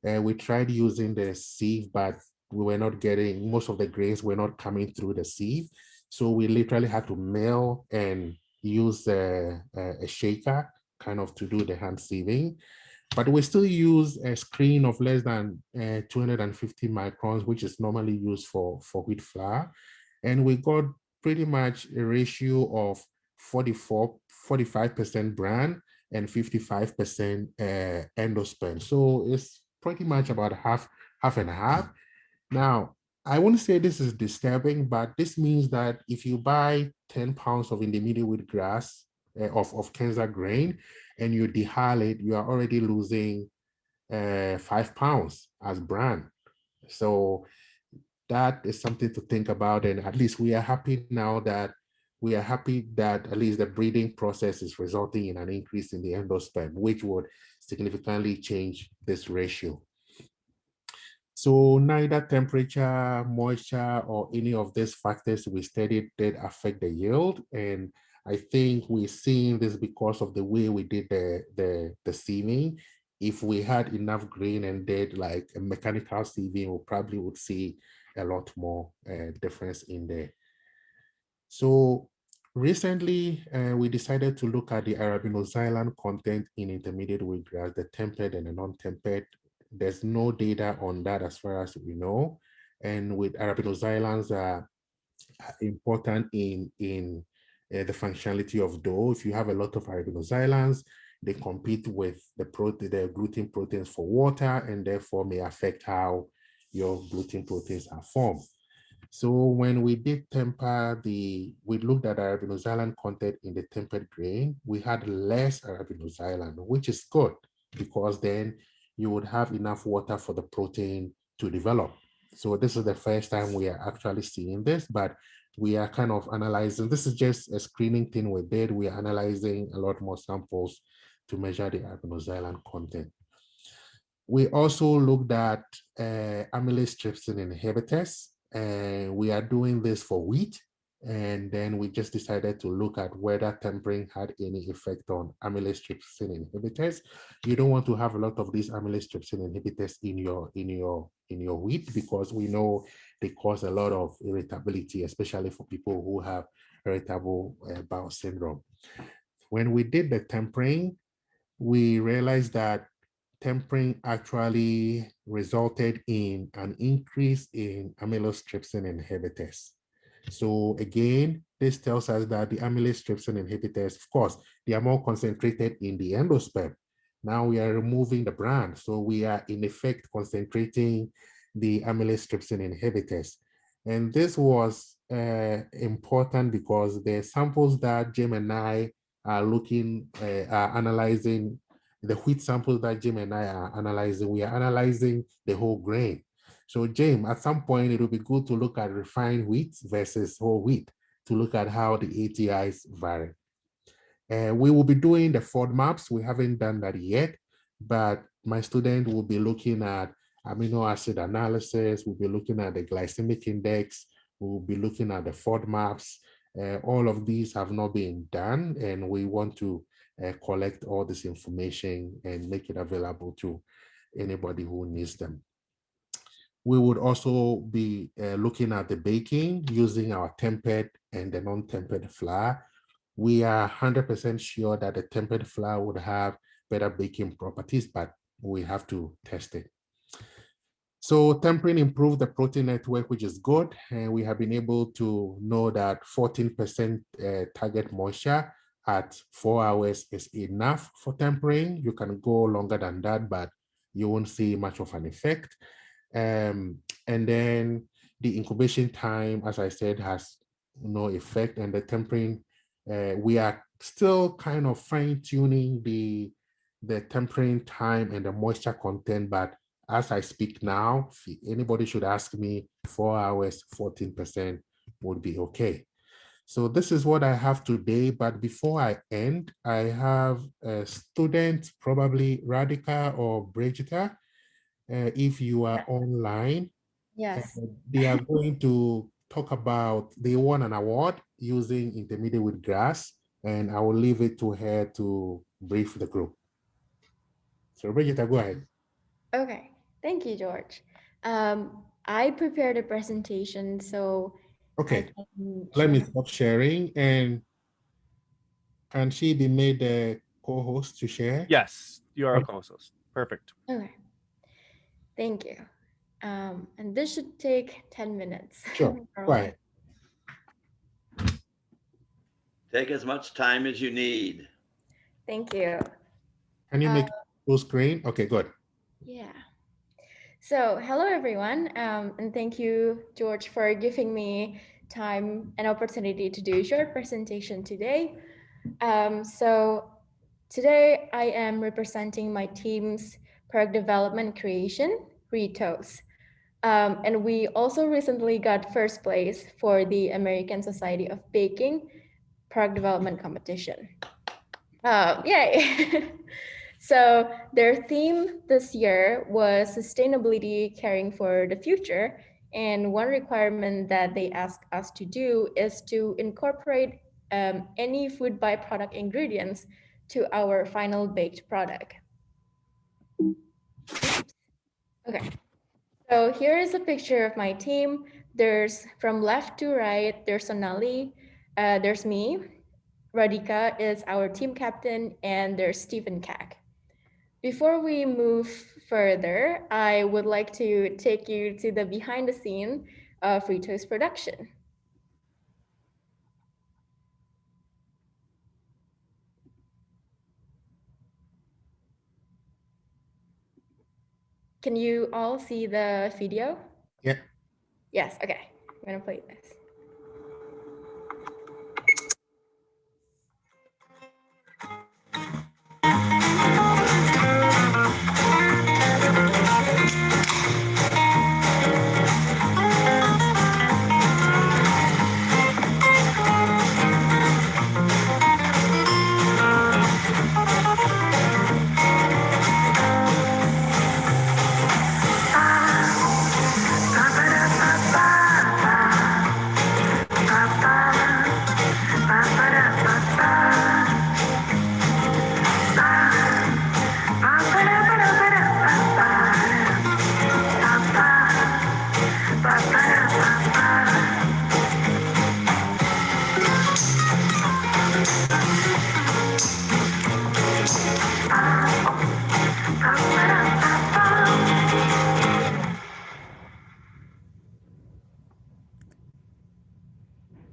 Speaker 2: We tried using the sieve, but we were not getting, most of the grains were not coming through the sieve. So we literally had to mill and use a shaker kind of to do the hand sieving. But we still use a screen of less than 250 microns, which is normally used for wheat flour. And we got pretty much a ratio of 45% bran and 55% endosperm. So it's pretty much about half and half. Now, I wouldn't say this is disturbing, but this means that if you buy 10 pounds of intermediate wheat grass of Kenza grain and you dehull it, you are already losing 5 pounds as bran. So that is something to think about. And at least we are happy now that at least the breeding process is resulting in an increase in the endosperm, which would significantly change this ratio. So neither temperature, moisture, or any of these factors we studied did affect the yield. And I think we're seeing this because of the way we did the sieving. If we had enough grain and did like a mechanical sieving, we probably would see a lot more difference in there. So recently, we decided to look at the arabinoxylan content in intermediate wheatgrass, the tempered and the non-tempered. There's no data on that as far as we know. And with arabinoxylans are important in the functionality of dough. If you have a lot of arabinoxylans, they compete with the gluten proteins for water and therefore may affect how your gluten proteins are formed. So when we did we looked at arabinoxylan content in the tempered grain, we had less arabinoxylan, which is good because then you would have enough water for the protein to develop. So this is the first time we are actually seeing this, but we are kind of analyzing. This is just a screening thing we did. We are analyzing a lot more samples to measure the arabinoxylan content. We also looked at amylase trypsin inhibitors, and we are doing this for wheat. And then we just decided to look at whether tempering had any effect on amylase trypsin inhibitors. You don't want to have a lot of these amylase trypsin inhibitors in your wheat because we know they cause a lot of irritability, especially for people who have irritable bowel syndrome. When we did the tempering, we realized that tempering actually resulted in an increase in amylase trypsin inhibitors. So again, this tells us that the amylase trypsin inhibitors, of course, they are more concentrated in the endosperm. Now we are removing the bran. So we are in effect concentrating the amylase trypsin inhibitors. And this was important because the samples that Jim and I are analyzing, the wheat samples that Jim and I are analyzing, we are analyzing the whole grain. So Jim, at some point, it will be good to look at refined wheat versus whole wheat to look at how the ATIs vary. We will be doing the FODMAPs. We haven't done that yet, but my student will be looking at amino acid analysis. We'll be looking at the glycemic index. We'll be looking at the FODMAPs. All of these have not been done, and we want to collect all this information and make it available to anybody who needs them. We would also be looking at the baking using our tempered and the non-tempered flour. We are 100% sure that the tempered flour would have better baking properties, but we have to test it. So tempering improved the protein network, which is good. And we have been able to know that 14% target moisture at 4 hours is enough for tempering. You can go longer than that, but you won't see much of an effect. And then the incubation time, as I said, has no effect. And the tempering, we are still kind of fine tuning the tempering time and the moisture content, but as I speak now, if anybody should ask me, 4 hours, 14% would be okay. So this is what I have today, but before I end, I have a student, probably Radhika or Brigitta, if you are
Speaker 3: Yeah.
Speaker 2: online, uh,
Speaker 3: Yes.
Speaker 2: they are going to talk about, they won an award using intermediate with grass, and I will leave it to her to brief the group. So Brigitte, go ahead.
Speaker 3: Okay, thank you, George. I prepared a presentation so I
Speaker 2: Okay,
Speaker 3: can
Speaker 2: let
Speaker 3: share
Speaker 2: me
Speaker 3: my.
Speaker 2: stop sharing, and can she be made the co-host to share?
Speaker 4: Yes, you are a
Speaker 2: Okay,
Speaker 4: co-host. Perfect.
Speaker 3: Okay, thank you. And this should take 10 minutes
Speaker 2: sure,
Speaker 3: or
Speaker 2: go
Speaker 3: less.
Speaker 2: ahead.
Speaker 1: Take as much time as you need.
Speaker 3: Thank you.
Speaker 2: Can you
Speaker 3: Uh,
Speaker 2: make it full screen? Okay, good.
Speaker 3: yeah. So, hello everyone, and thank you, George, for giving me time and opportunity to do a short presentation today. So, today I am representing my team's product development creation, Ritos. And we also recently got first place for the American Society of Baking product development competition. Yay! So their theme this year was sustainability caring for the future. And one requirement that they asked us to do is to incorporate any food byproduct ingredients to our final baked product. Oops. Okay. So here is a picture of my team. There's from left to right, there's Sonali, there's me, Radhika is our team captain, and there's Stephen Kak. Before we move further, I would like to take you to the behind the scene of Rito's production. Can you all see the video?
Speaker 2: Yeah.
Speaker 3: Yes, okay. I'm gonna play this.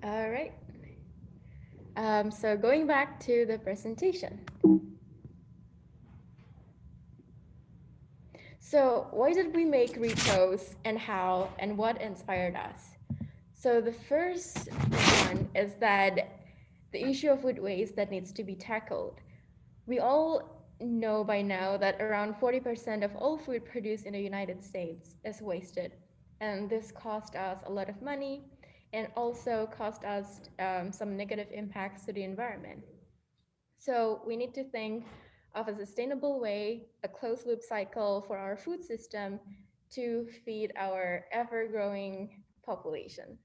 Speaker 3: All right. So going back to the presentation. So why did we make Ritos and how and what inspired us? So the first one is that the issue of food waste that needs to be tackled. We all know by now that around 40% of all food produced in the United States is wasted. And this cost us a lot of money and also cost us some negative impacts to the environment. So we need to think of a sustainable way, a closed loop cycle for our food system to feed our ever growing population.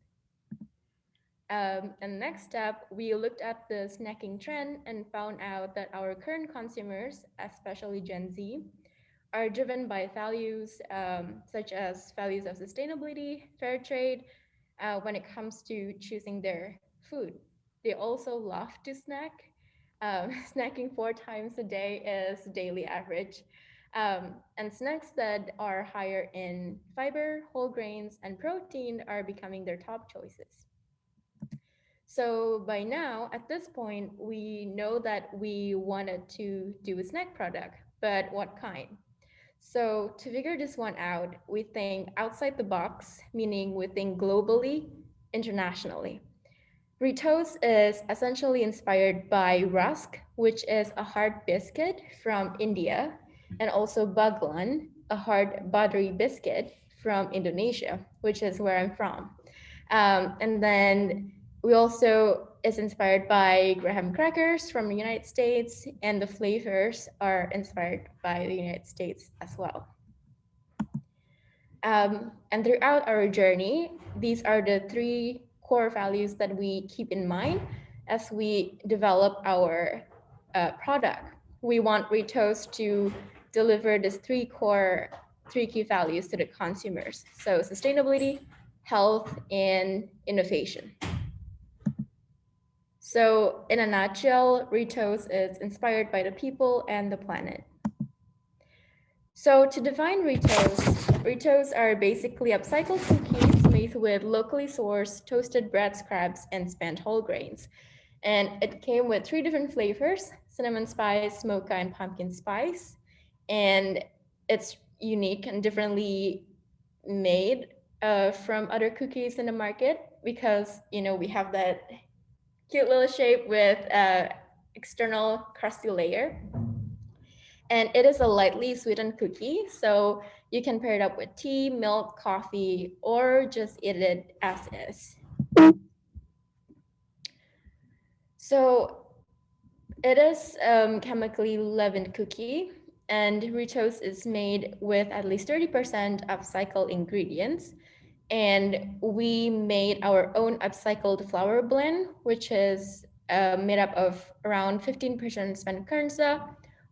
Speaker 3: And next step, we looked at the snacking trend and found out that our current consumers, especially Gen Z, are driven by values such as values of sustainability, fair trade, when it comes to choosing their food. They also love to snack. Snacking 4 times a day is daily average. And snacks that are higher in fiber, whole grains, and protein are becoming their top choices. So by now, at this point, we know that we wanted to do a snack product, but what kind? So to figure this one out, we think outside the box, meaning we think globally, internationally. Ritos is essentially inspired by rusk, which is a hard biscuit from India, and also baglan, a hard buttery biscuit from Indonesia, which is where I'm from. And then we also is inspired by graham crackers from the United States, and the flavors are inspired by the United States as well. And throughout our journey, these are the three core values that we keep in mind as we develop our product. We want Ritos to deliver these three key values to the consumers. So sustainability, health, and innovation. So in a nutshell, Ritos is inspired by the people and the planet. So to define Ritos, Ritos are basically upcycled cookies made with locally sourced toasted bread scraps and spent whole grains. And it came with three different flavors: cinnamon spice, mocha, and pumpkin spice. And it's unique and differently made from other cookies in the market because, we have that cute little shape with external crusty layer. And it is a lightly sweetened cookie, so you can pair it up with tea, milk, coffee, or just eat it as is. So it is chemically leavened cookie, and Ritos is made with at least 30% upcycled ingredients. And we made our own upcycled flour blend, which is made up of around 15% spent kernza,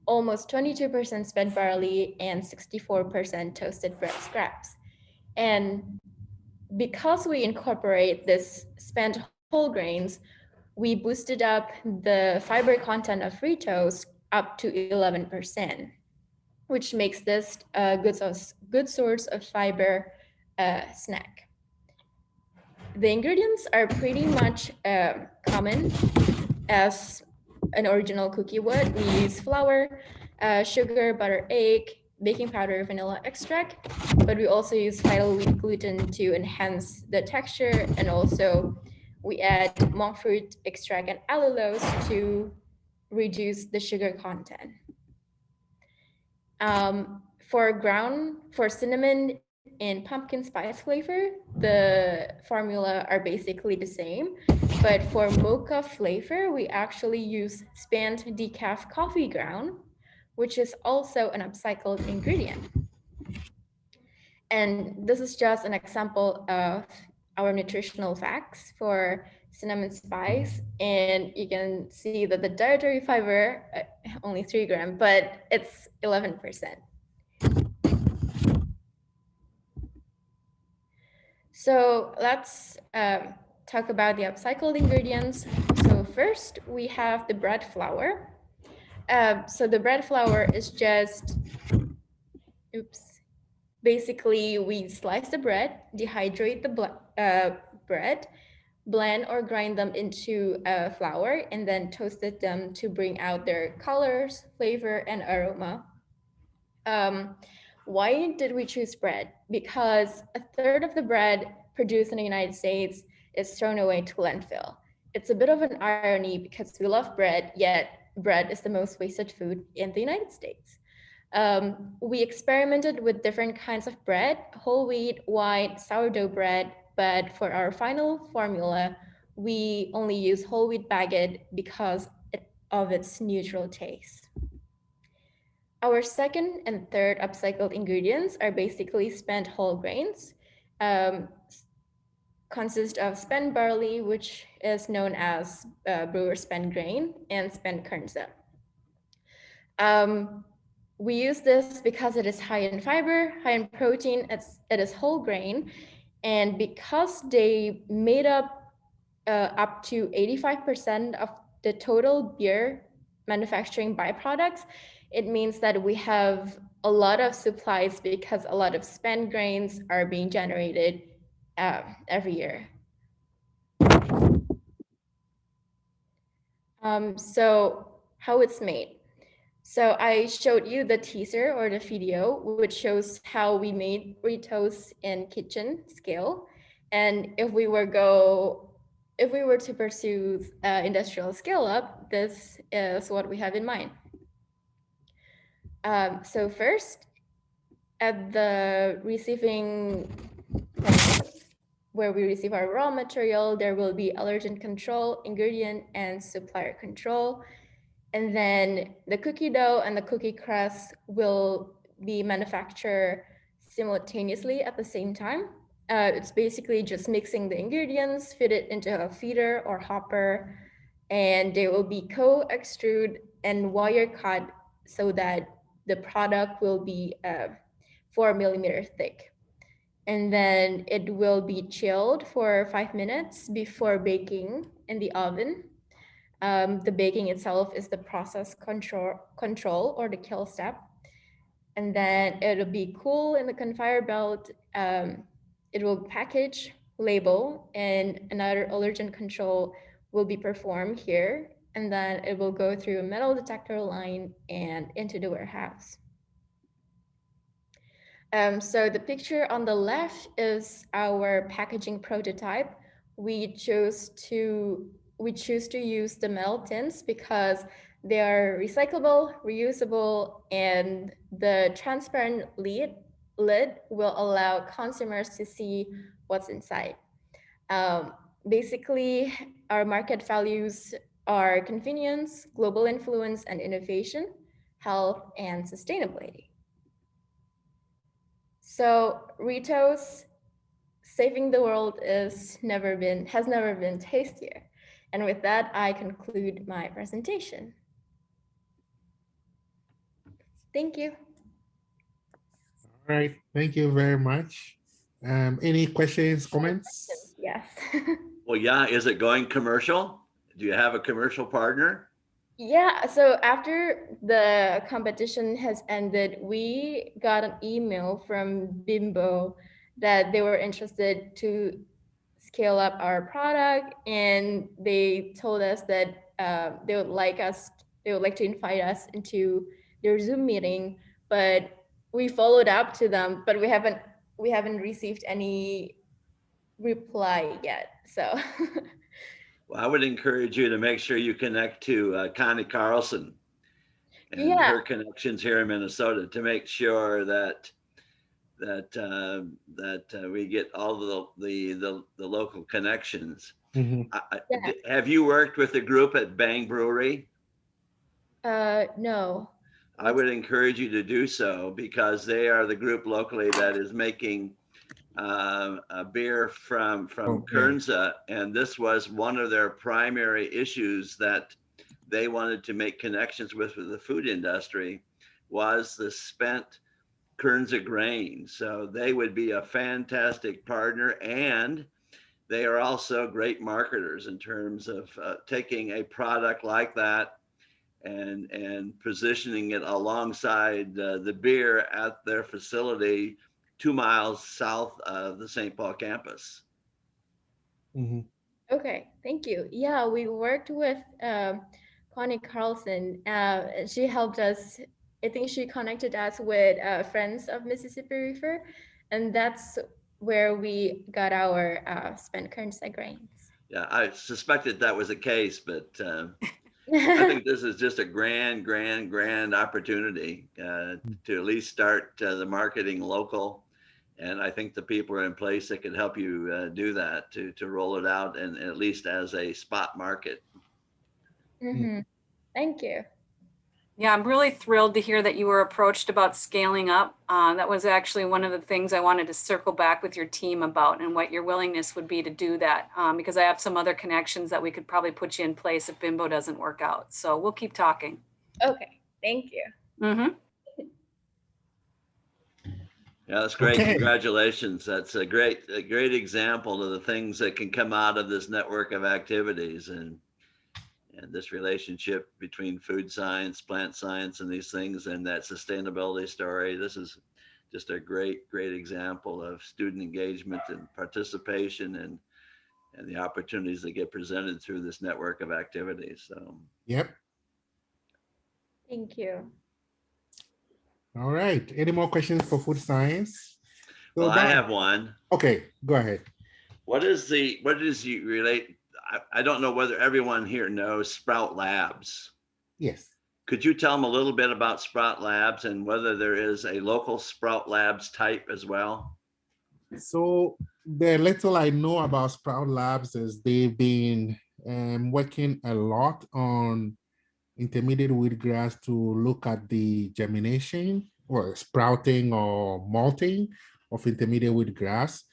Speaker 3: almost 22% spent barley, and 64% toasted bread scraps. And because we incorporate this spent whole grains, we boosted up the fiber content of Fritos up to 11%, which makes this a good source of fiber snack. The ingredients are pretty much common as an original cookie would. We use flour, sugar, butter, egg, baking powder, vanilla extract, but we also use vital wheat gluten to enhance the texture, and also we add monk fruit extract and allulose to reduce the sugar content. For cinnamon and pumpkin spice flavor, the formula are basically the same, but for mocha flavor, we actually use spent decaf coffee ground, which is also an upcycled ingredient. And this is just an example of our nutritional facts for cinnamon spice. And you can see that the dietary fiber, only 3 grams, but it's 11%. So let's talk about the upcycled ingredients. So first, we have the bread flour. So the bread flour is just, basically we slice the bread, dehydrate the bread, blend or grind them into flour, and then toasted them to bring out their colors, flavor, and aroma. Why did we choose bread? Because a third of the bread produced in the United States is thrown away to landfill. It's a bit of an irony because we love bread, yet bread is the most wasted food in the United States. We experimented with different kinds of bread: whole wheat, white, sourdough bread, but for our final formula, we only use whole wheat baguette because of its neutral taste. Our second and third upcycled ingredients are basically spent whole grains. Consist of spent barley, which is known as brewer spent grain, and spent kernza. We use this because it is high in fiber, high in protein, it is whole grain, and because they made up to 85% of the total beer manufacturing byproducts, it means that we have a lot of supplies because a lot of spent grains are being generated every year. So how it's made. So I showed you the teaser or the video, which shows how we made Ritos in kitchen scale. And if we were to pursue industrial scale up, this is what we have in mind. So first, at the receiving point, where we receive our raw material, there will be allergen control, ingredient, and supplier control. And then the cookie dough and the cookie crust will be manufactured simultaneously at the same time. It's basically just mixing the ingredients, fit it into a feeder or hopper, and they will be co-extrude and wire cut so that the product will be 4 millimeter thick. And then it will be chilled for 5 minutes before baking in the oven. The baking itself is the process control or the kill step. And then it'll be cool in the conveyor belt. It will package, label, and another allergen control will be performed here. And then it will go through a metal detector line and into the warehouse. So the picture on the left is our packaging prototype. We choose to use the metal tins because they are recyclable, reusable, and the transparent lid will allow consumers to see what's inside. Um, Basically, our market values are convenience, global influence, and innovation, health, and sustainability. So Ritos saving the world has never been tastier. And with that, I conclude my presentation. Thank you.
Speaker 2: All right, thank you very much. Any questions, comments?
Speaker 3: Yes.
Speaker 1: Well, yeah, is it going commercial? Do you have a commercial partner?
Speaker 3: Yeah, so after the competition has ended, we got an email from Bimbo that they were interested to scale up our product, and they told us that they would like to invite us into their Zoom meeting, but we followed up to them, but we haven't received any reply yet. So
Speaker 1: Well, I would encourage you to make sure you connect to Connie Carlson and
Speaker 3: yeah.
Speaker 1: her connections here in Minnesota to make sure that we get all the local connections.
Speaker 2: Mhm.
Speaker 3: Yeah.
Speaker 1: Have you worked with the group at Bang Brewery?
Speaker 3: No.
Speaker 1: I would encourage you to do so because they are the group locally that is making a beer from
Speaker 2: Oh, yeah.
Speaker 1: Kernza, and this was one of their primary issues that they wanted to make connections with the food industry was the spent Kernza grain. So they would be a fantastic partner, and they are also great marketers in terms of taking a product like that and positioning it alongside the beer at their facility 2 miles south of the St. Paul campus.
Speaker 2: Mhm.
Speaker 3: Okay, thank you. Yeah, we worked with Connie Carlson. She helped us. I think she connected us with Friends of Mississippi River, and that's where we got our spent Kernza grains.
Speaker 1: Yeah, I suspected that was the case, but I think this is just a grand opportunity to at least start the marketing local. And I think the people are in place that can help you do that to roll it out and at least as a spot market.
Speaker 3: Thank you.
Speaker 5: Yeah, I'm really thrilled to hear that you were approached about scaling up. That was actually one of the things I wanted to circle back with your team about and what your willingness would be to do that, because I have some other connections that we could probably put you in place if Bimbo doesn't work out. So we'll keep talking.
Speaker 3: Okay, thank you.
Speaker 5: Mm-hmm.
Speaker 1: Yeah, that's great.
Speaker 2: Okay.
Speaker 1: Congratulations. That's a great example of the things that can come out of this network of activities and this relationship between food science, plant science, and these things, and that sustainability story. This is just a great example of student engagement and participation and the opportunities that get presented through this network of activities. So,
Speaker 2: Yep.
Speaker 3: Thank you.
Speaker 2: All right. Any more questions for food science?
Speaker 1: well, I have one.
Speaker 2: Okay, go ahead.
Speaker 1: What is you relate? I don't know whether everyone here knows Sprout Labs.
Speaker 2: Yes.
Speaker 1: Could you tell them a little bit about Sprout Labs and whether there is a local Sprout Labs type as well?
Speaker 2: So the little I know about Sprout Labs is they've been working a lot on intermediate wheatgrass to look at the germination or sprouting or malting of intermediate wheatgrass.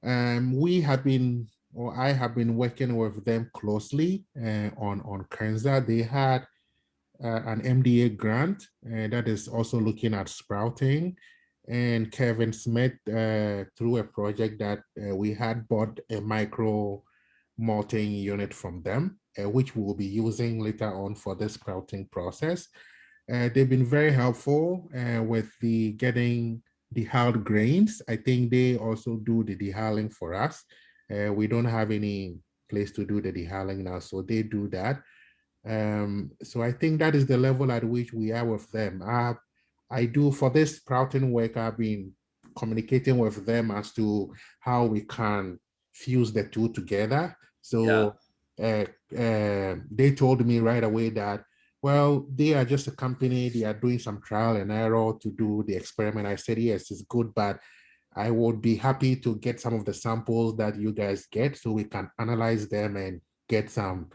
Speaker 2: We have been, or I have been working with them closely on Kernza. They had an MDA grant that is also looking at sprouting. And Kevin Smith, through a project that we had bought a micro malting unit from them, which we'll be using later on for the sprouting process. They've been very helpful with the getting dehuled grains. I think they also do the dehulling for us. We don't have any place to do the dehulling now, so they do that. So I think that is the level at which we are with them. I do, for this sprouting work, I've been communicating with them as to how we can fuse the two together. So they told me right away that, well, they are just a company, they are doing some trial and error to do the experiment. I said, yes, it's good, but I would be happy to get some of the samples that you guys get so we can analyze them and get some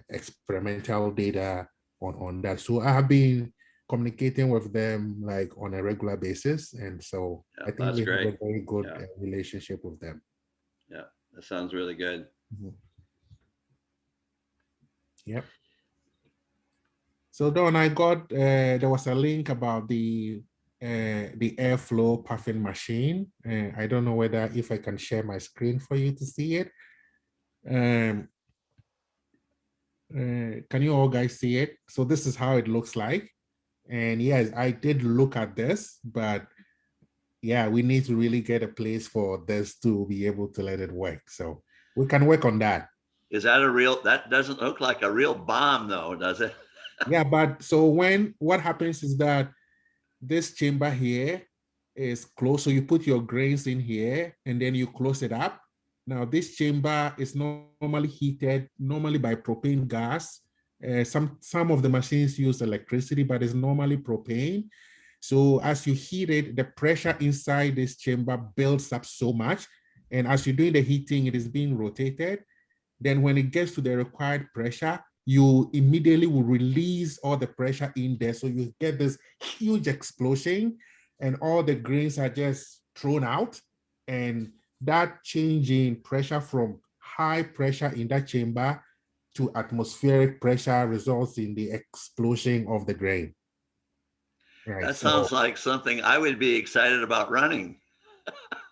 Speaker 2: experimental data on that. So I have been communicating with them like on a regular basis. And so I think
Speaker 1: that's
Speaker 2: we
Speaker 1: great.
Speaker 2: have a very good relationship with them.
Speaker 1: Yeah, that sounds really good.
Speaker 2: Yep. So Don, I got, there was a link about the airflow puffing machine. I don't know whether if I can share my screen for you to see it. Can you all guys see it? So this is how it looks like. And yes, I did look at this, but yeah, we need to really get a place for this to be able to let it work. So we can work on that.
Speaker 1: Is that a real, that doesn't look like a real bomb though, does it?
Speaker 2: Yeah, but so what happens is that this chamber here is closed. So you put your grains in here and then you close it up. Now this chamber is normally heated normally by propane gas. Some of the machines use electricity, but it's normally propane. So as you heat it, the pressure inside this chamber builds up so much. And as you're doing the heating, it is being rotated. Then when it gets to the required pressure, you immediately will release all the pressure in there. So you get this huge explosion and all the grains are just thrown out. And that change in pressure from high pressure in that chamber to atmospheric pressure results in the explosion of the grain. Right,
Speaker 1: that sounds like something I would be excited about running.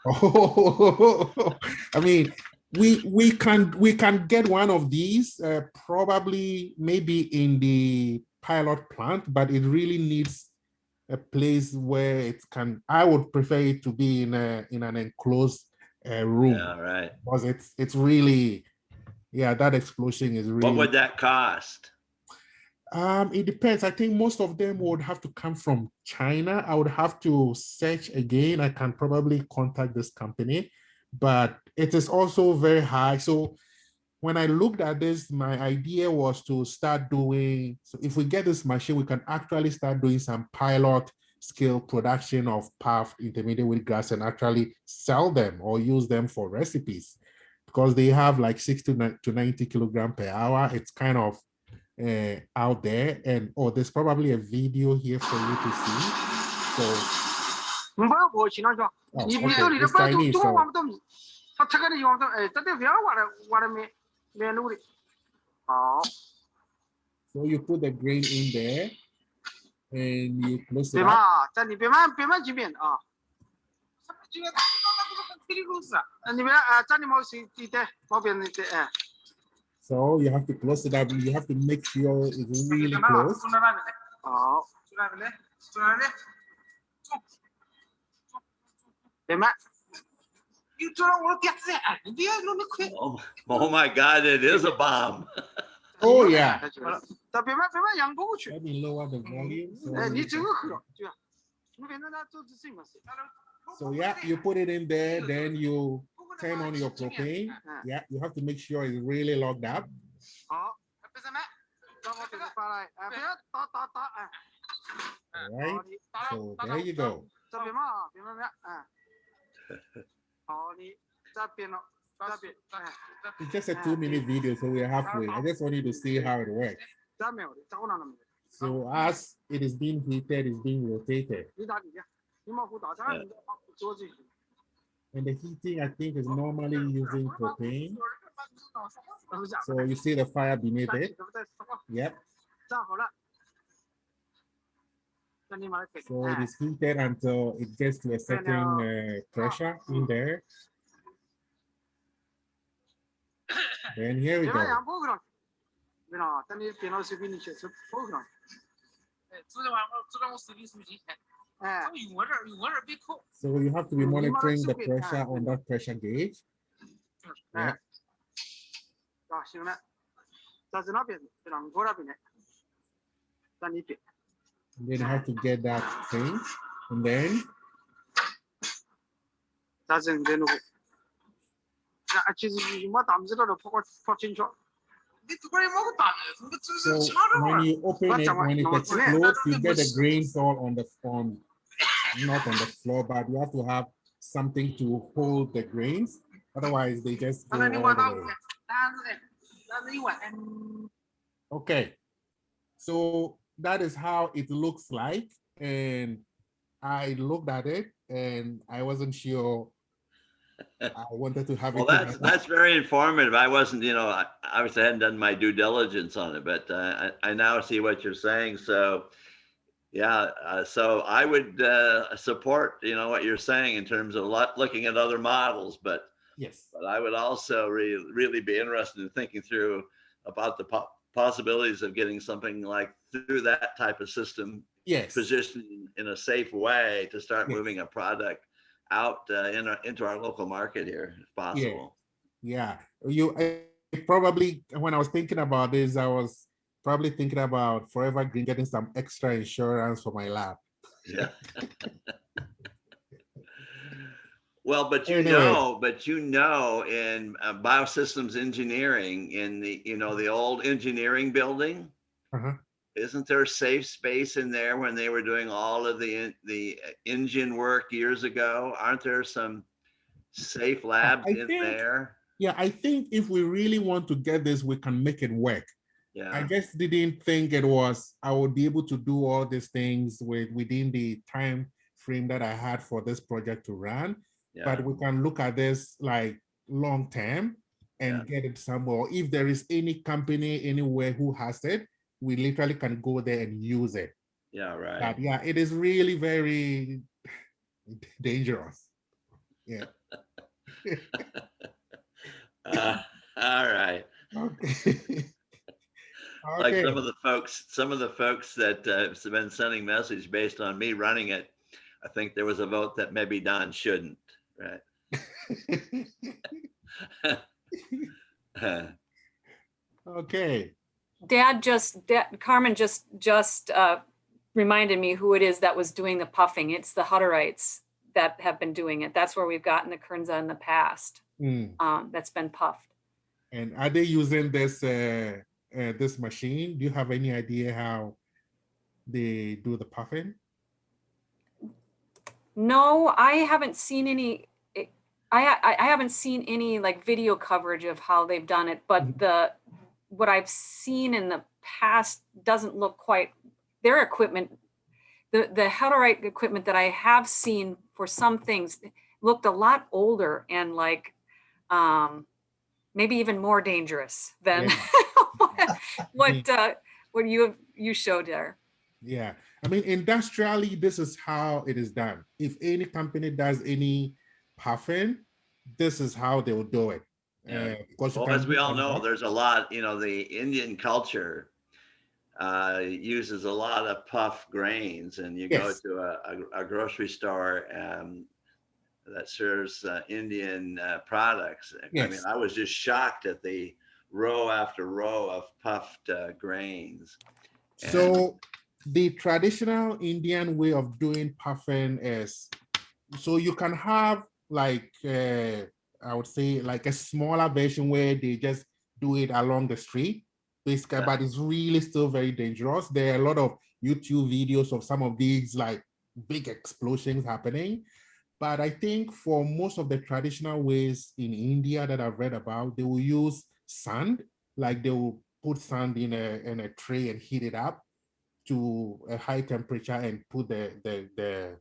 Speaker 2: I mean, we can get one of these probably maybe in the pilot plant, but it really needs a place where it can. I would prefer it to be in an enclosed room.
Speaker 1: Yeah, right.
Speaker 2: Because it's really, yeah, that explosion is really.
Speaker 1: What would that cost?
Speaker 2: It depends. I think most of them would have to come from China. I would have to search again. I can probably contact this company, but it is also very high. So when I looked at this, my idea was to start doing, so if we get this machine, we can actually start doing some pilot scale production of puffed intermediate wheatgrass and actually sell them or use them for recipes because they have like 60 to 90 kilogram per hour. It's kind of out there, and there's probably a video here for you to see. So it's Chinese, so you put the grain in there and you close it up. So you have to close it up. You have to make sure it's really close.
Speaker 1: Oh my God, it is a bomb.
Speaker 2: Oh yeah. Let me lower the volume. So yeah, you put it in there, then you turn on your propane. Yeah, you have to make sure it's really locked up. All right, so there you go. It's just a 2-minute video, so we're halfway. I just want you to see how it works. So as it is being heated, it's being rotated. And the heating, I think, is normally using propane. So you see the fire beneath it. Yep. So it is heated until it gets to a certain pressure in there. Then here we go. So you have to be monitoring the pressure on that pressure gauge. Yeah. And then you have to get that thing, and then so when you open it, when it explodes, you get the grains all on the not on the floor, but you have to have something to hold the grains. Otherwise, they just go all the way. Okay, so that is how it looks like, and I looked at it, and I wasn't sure. I wanted to have
Speaker 1: Well,
Speaker 2: it.
Speaker 1: that's very informative. I wasn't, I obviously hadn't done my due diligence on it, but I now see what you're saying. So, yeah, so I would support, what you're saying in terms of looking at other models, but
Speaker 2: yes,
Speaker 1: but I would also really be interested in thinking through about the possibilities of getting something like through that type of system,
Speaker 2: yes,
Speaker 1: positioned in a safe way to start
Speaker 2: yes.
Speaker 1: moving a product out into our local market here, if possible.
Speaker 2: Yeah. I probably, when I was thinking about this, I was probably thinking about Forever Green getting some extra insurance for my lab.
Speaker 1: Yeah. Well, but
Speaker 2: Anyway.
Speaker 1: In biosystems engineering, in the old engineering building, isn't there safe space in there when they were doing all of the engine work years ago? Aren't there some safe labs there?
Speaker 2: Yeah, I think if we really want to get this, we can make it work.
Speaker 1: Yeah.
Speaker 2: I just didn't think I would be able to do all these things within the time frame that I had for this project to run. Yeah. But we can look at this like long term and get it somewhere. If there is any company anywhere who has it, we literally can go there and use it.
Speaker 1: Yeah, right.
Speaker 2: But yeah, it is really very dangerous. Yeah.
Speaker 1: All right.
Speaker 2: Okay.
Speaker 1: Like some of the folks that have been sending message based on me running it, I think there was a vote that maybe Don shouldn't, right?
Speaker 2: Okay.
Speaker 5: Carmen just reminded me who it is that was doing the puffing. It's the Hutterites that have been doing it. That's where we've gotten the Kernza in the past. That's been puffed.
Speaker 2: And are they using this this machine? Do you have any idea how they do the puffing?
Speaker 5: No, I haven't seen any. I haven't seen any like video coverage of how they've done it, but what I've seen in the past doesn't look quite their equipment. The Hutterite equipment that I have seen for some things looked a lot older and like maybe even more dangerous than what you showed there.
Speaker 2: Yeah, I mean, industrially, this is how it is done. If any company does any puffing, this is how they will do it.
Speaker 1: Yeah. Well, as we all know, there's a lot, the Indian culture uses a lot of puff grains, and you go to a grocery store that serves Indian products. Yes. I mean, I was just shocked at the row after row of puffed grains.
Speaker 2: So the traditional Indian way of doing puffing is, so you can have like, I would say like a smaller version where they just do it along the street, basically, but it's really still very dangerous. There are a lot of YouTube videos of some of these like big explosions happening. But I think for most of the traditional ways in India that I've read about, they will use sand, like they will put sand in a tray and heat it up to a high temperature and put the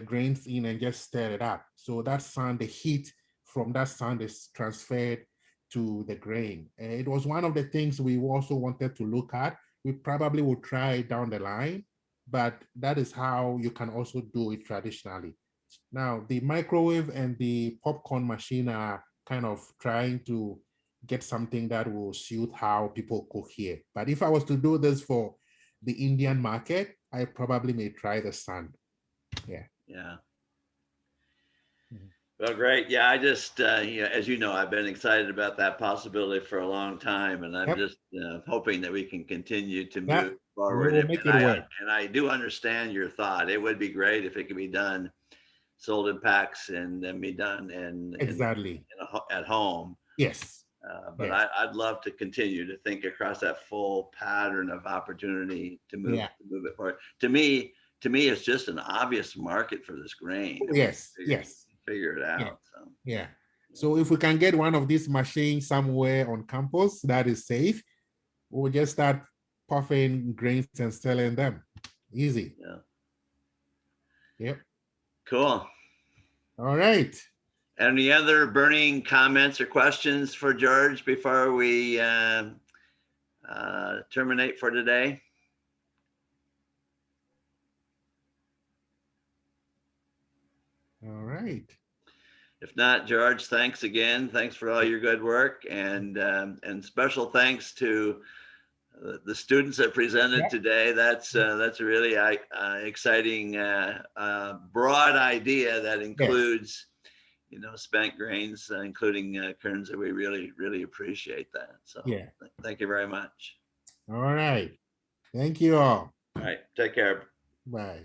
Speaker 2: grains in and just stir it up. So that sand, the heat from that sand is transferred to the grain. And it was one of the things we also wanted to look at. We probably will try it down the line, but that is how you can also do it traditionally. Now, the microwave and the popcorn machine are kind of trying to get something that will suit how people cook here. But if I was to do this for the Indian market, I probably may try the sand. Yeah.
Speaker 1: Yeah.
Speaker 2: Mhm.
Speaker 1: Well, great. Yeah, I just, as you know, I've been excited about that possibility for a long time, and I'm
Speaker 2: Yep.
Speaker 1: just hoping that we can continue to
Speaker 2: Yeah,
Speaker 1: move
Speaker 2: we
Speaker 1: forward.
Speaker 2: will make it work.
Speaker 1: And I do understand your thought. It would be great if it could be done, sold in packs, and then be done
Speaker 2: Exactly.
Speaker 1: at home.
Speaker 2: Yes.
Speaker 1: But
Speaker 2: Yes.
Speaker 1: I'd love to continue to think across that full pattern of opportunity to move it forward. To me, it's just an obvious market for this grain.
Speaker 2: Yes. Yes.
Speaker 1: Figure it out.
Speaker 2: Yeah.
Speaker 1: So.
Speaker 2: Yeah. So if we can get one of these machines somewhere on campus that is safe, we'll just start puffing grains and selling them. Easy.
Speaker 1: Yeah.
Speaker 2: Yep.
Speaker 1: Cool.
Speaker 2: All right.
Speaker 1: Any other burning comments or questions for George before we terminate for today?
Speaker 2: All right.
Speaker 1: If not, George, thanks again. Thanks for all your good work, and special thanks to the students that presented today. That's a really exciting broad idea that includes spent grains, including kerns, that we really appreciate that. So thank you very much.
Speaker 2: All right. Thank you all.
Speaker 1: All right, take care.
Speaker 2: Bye.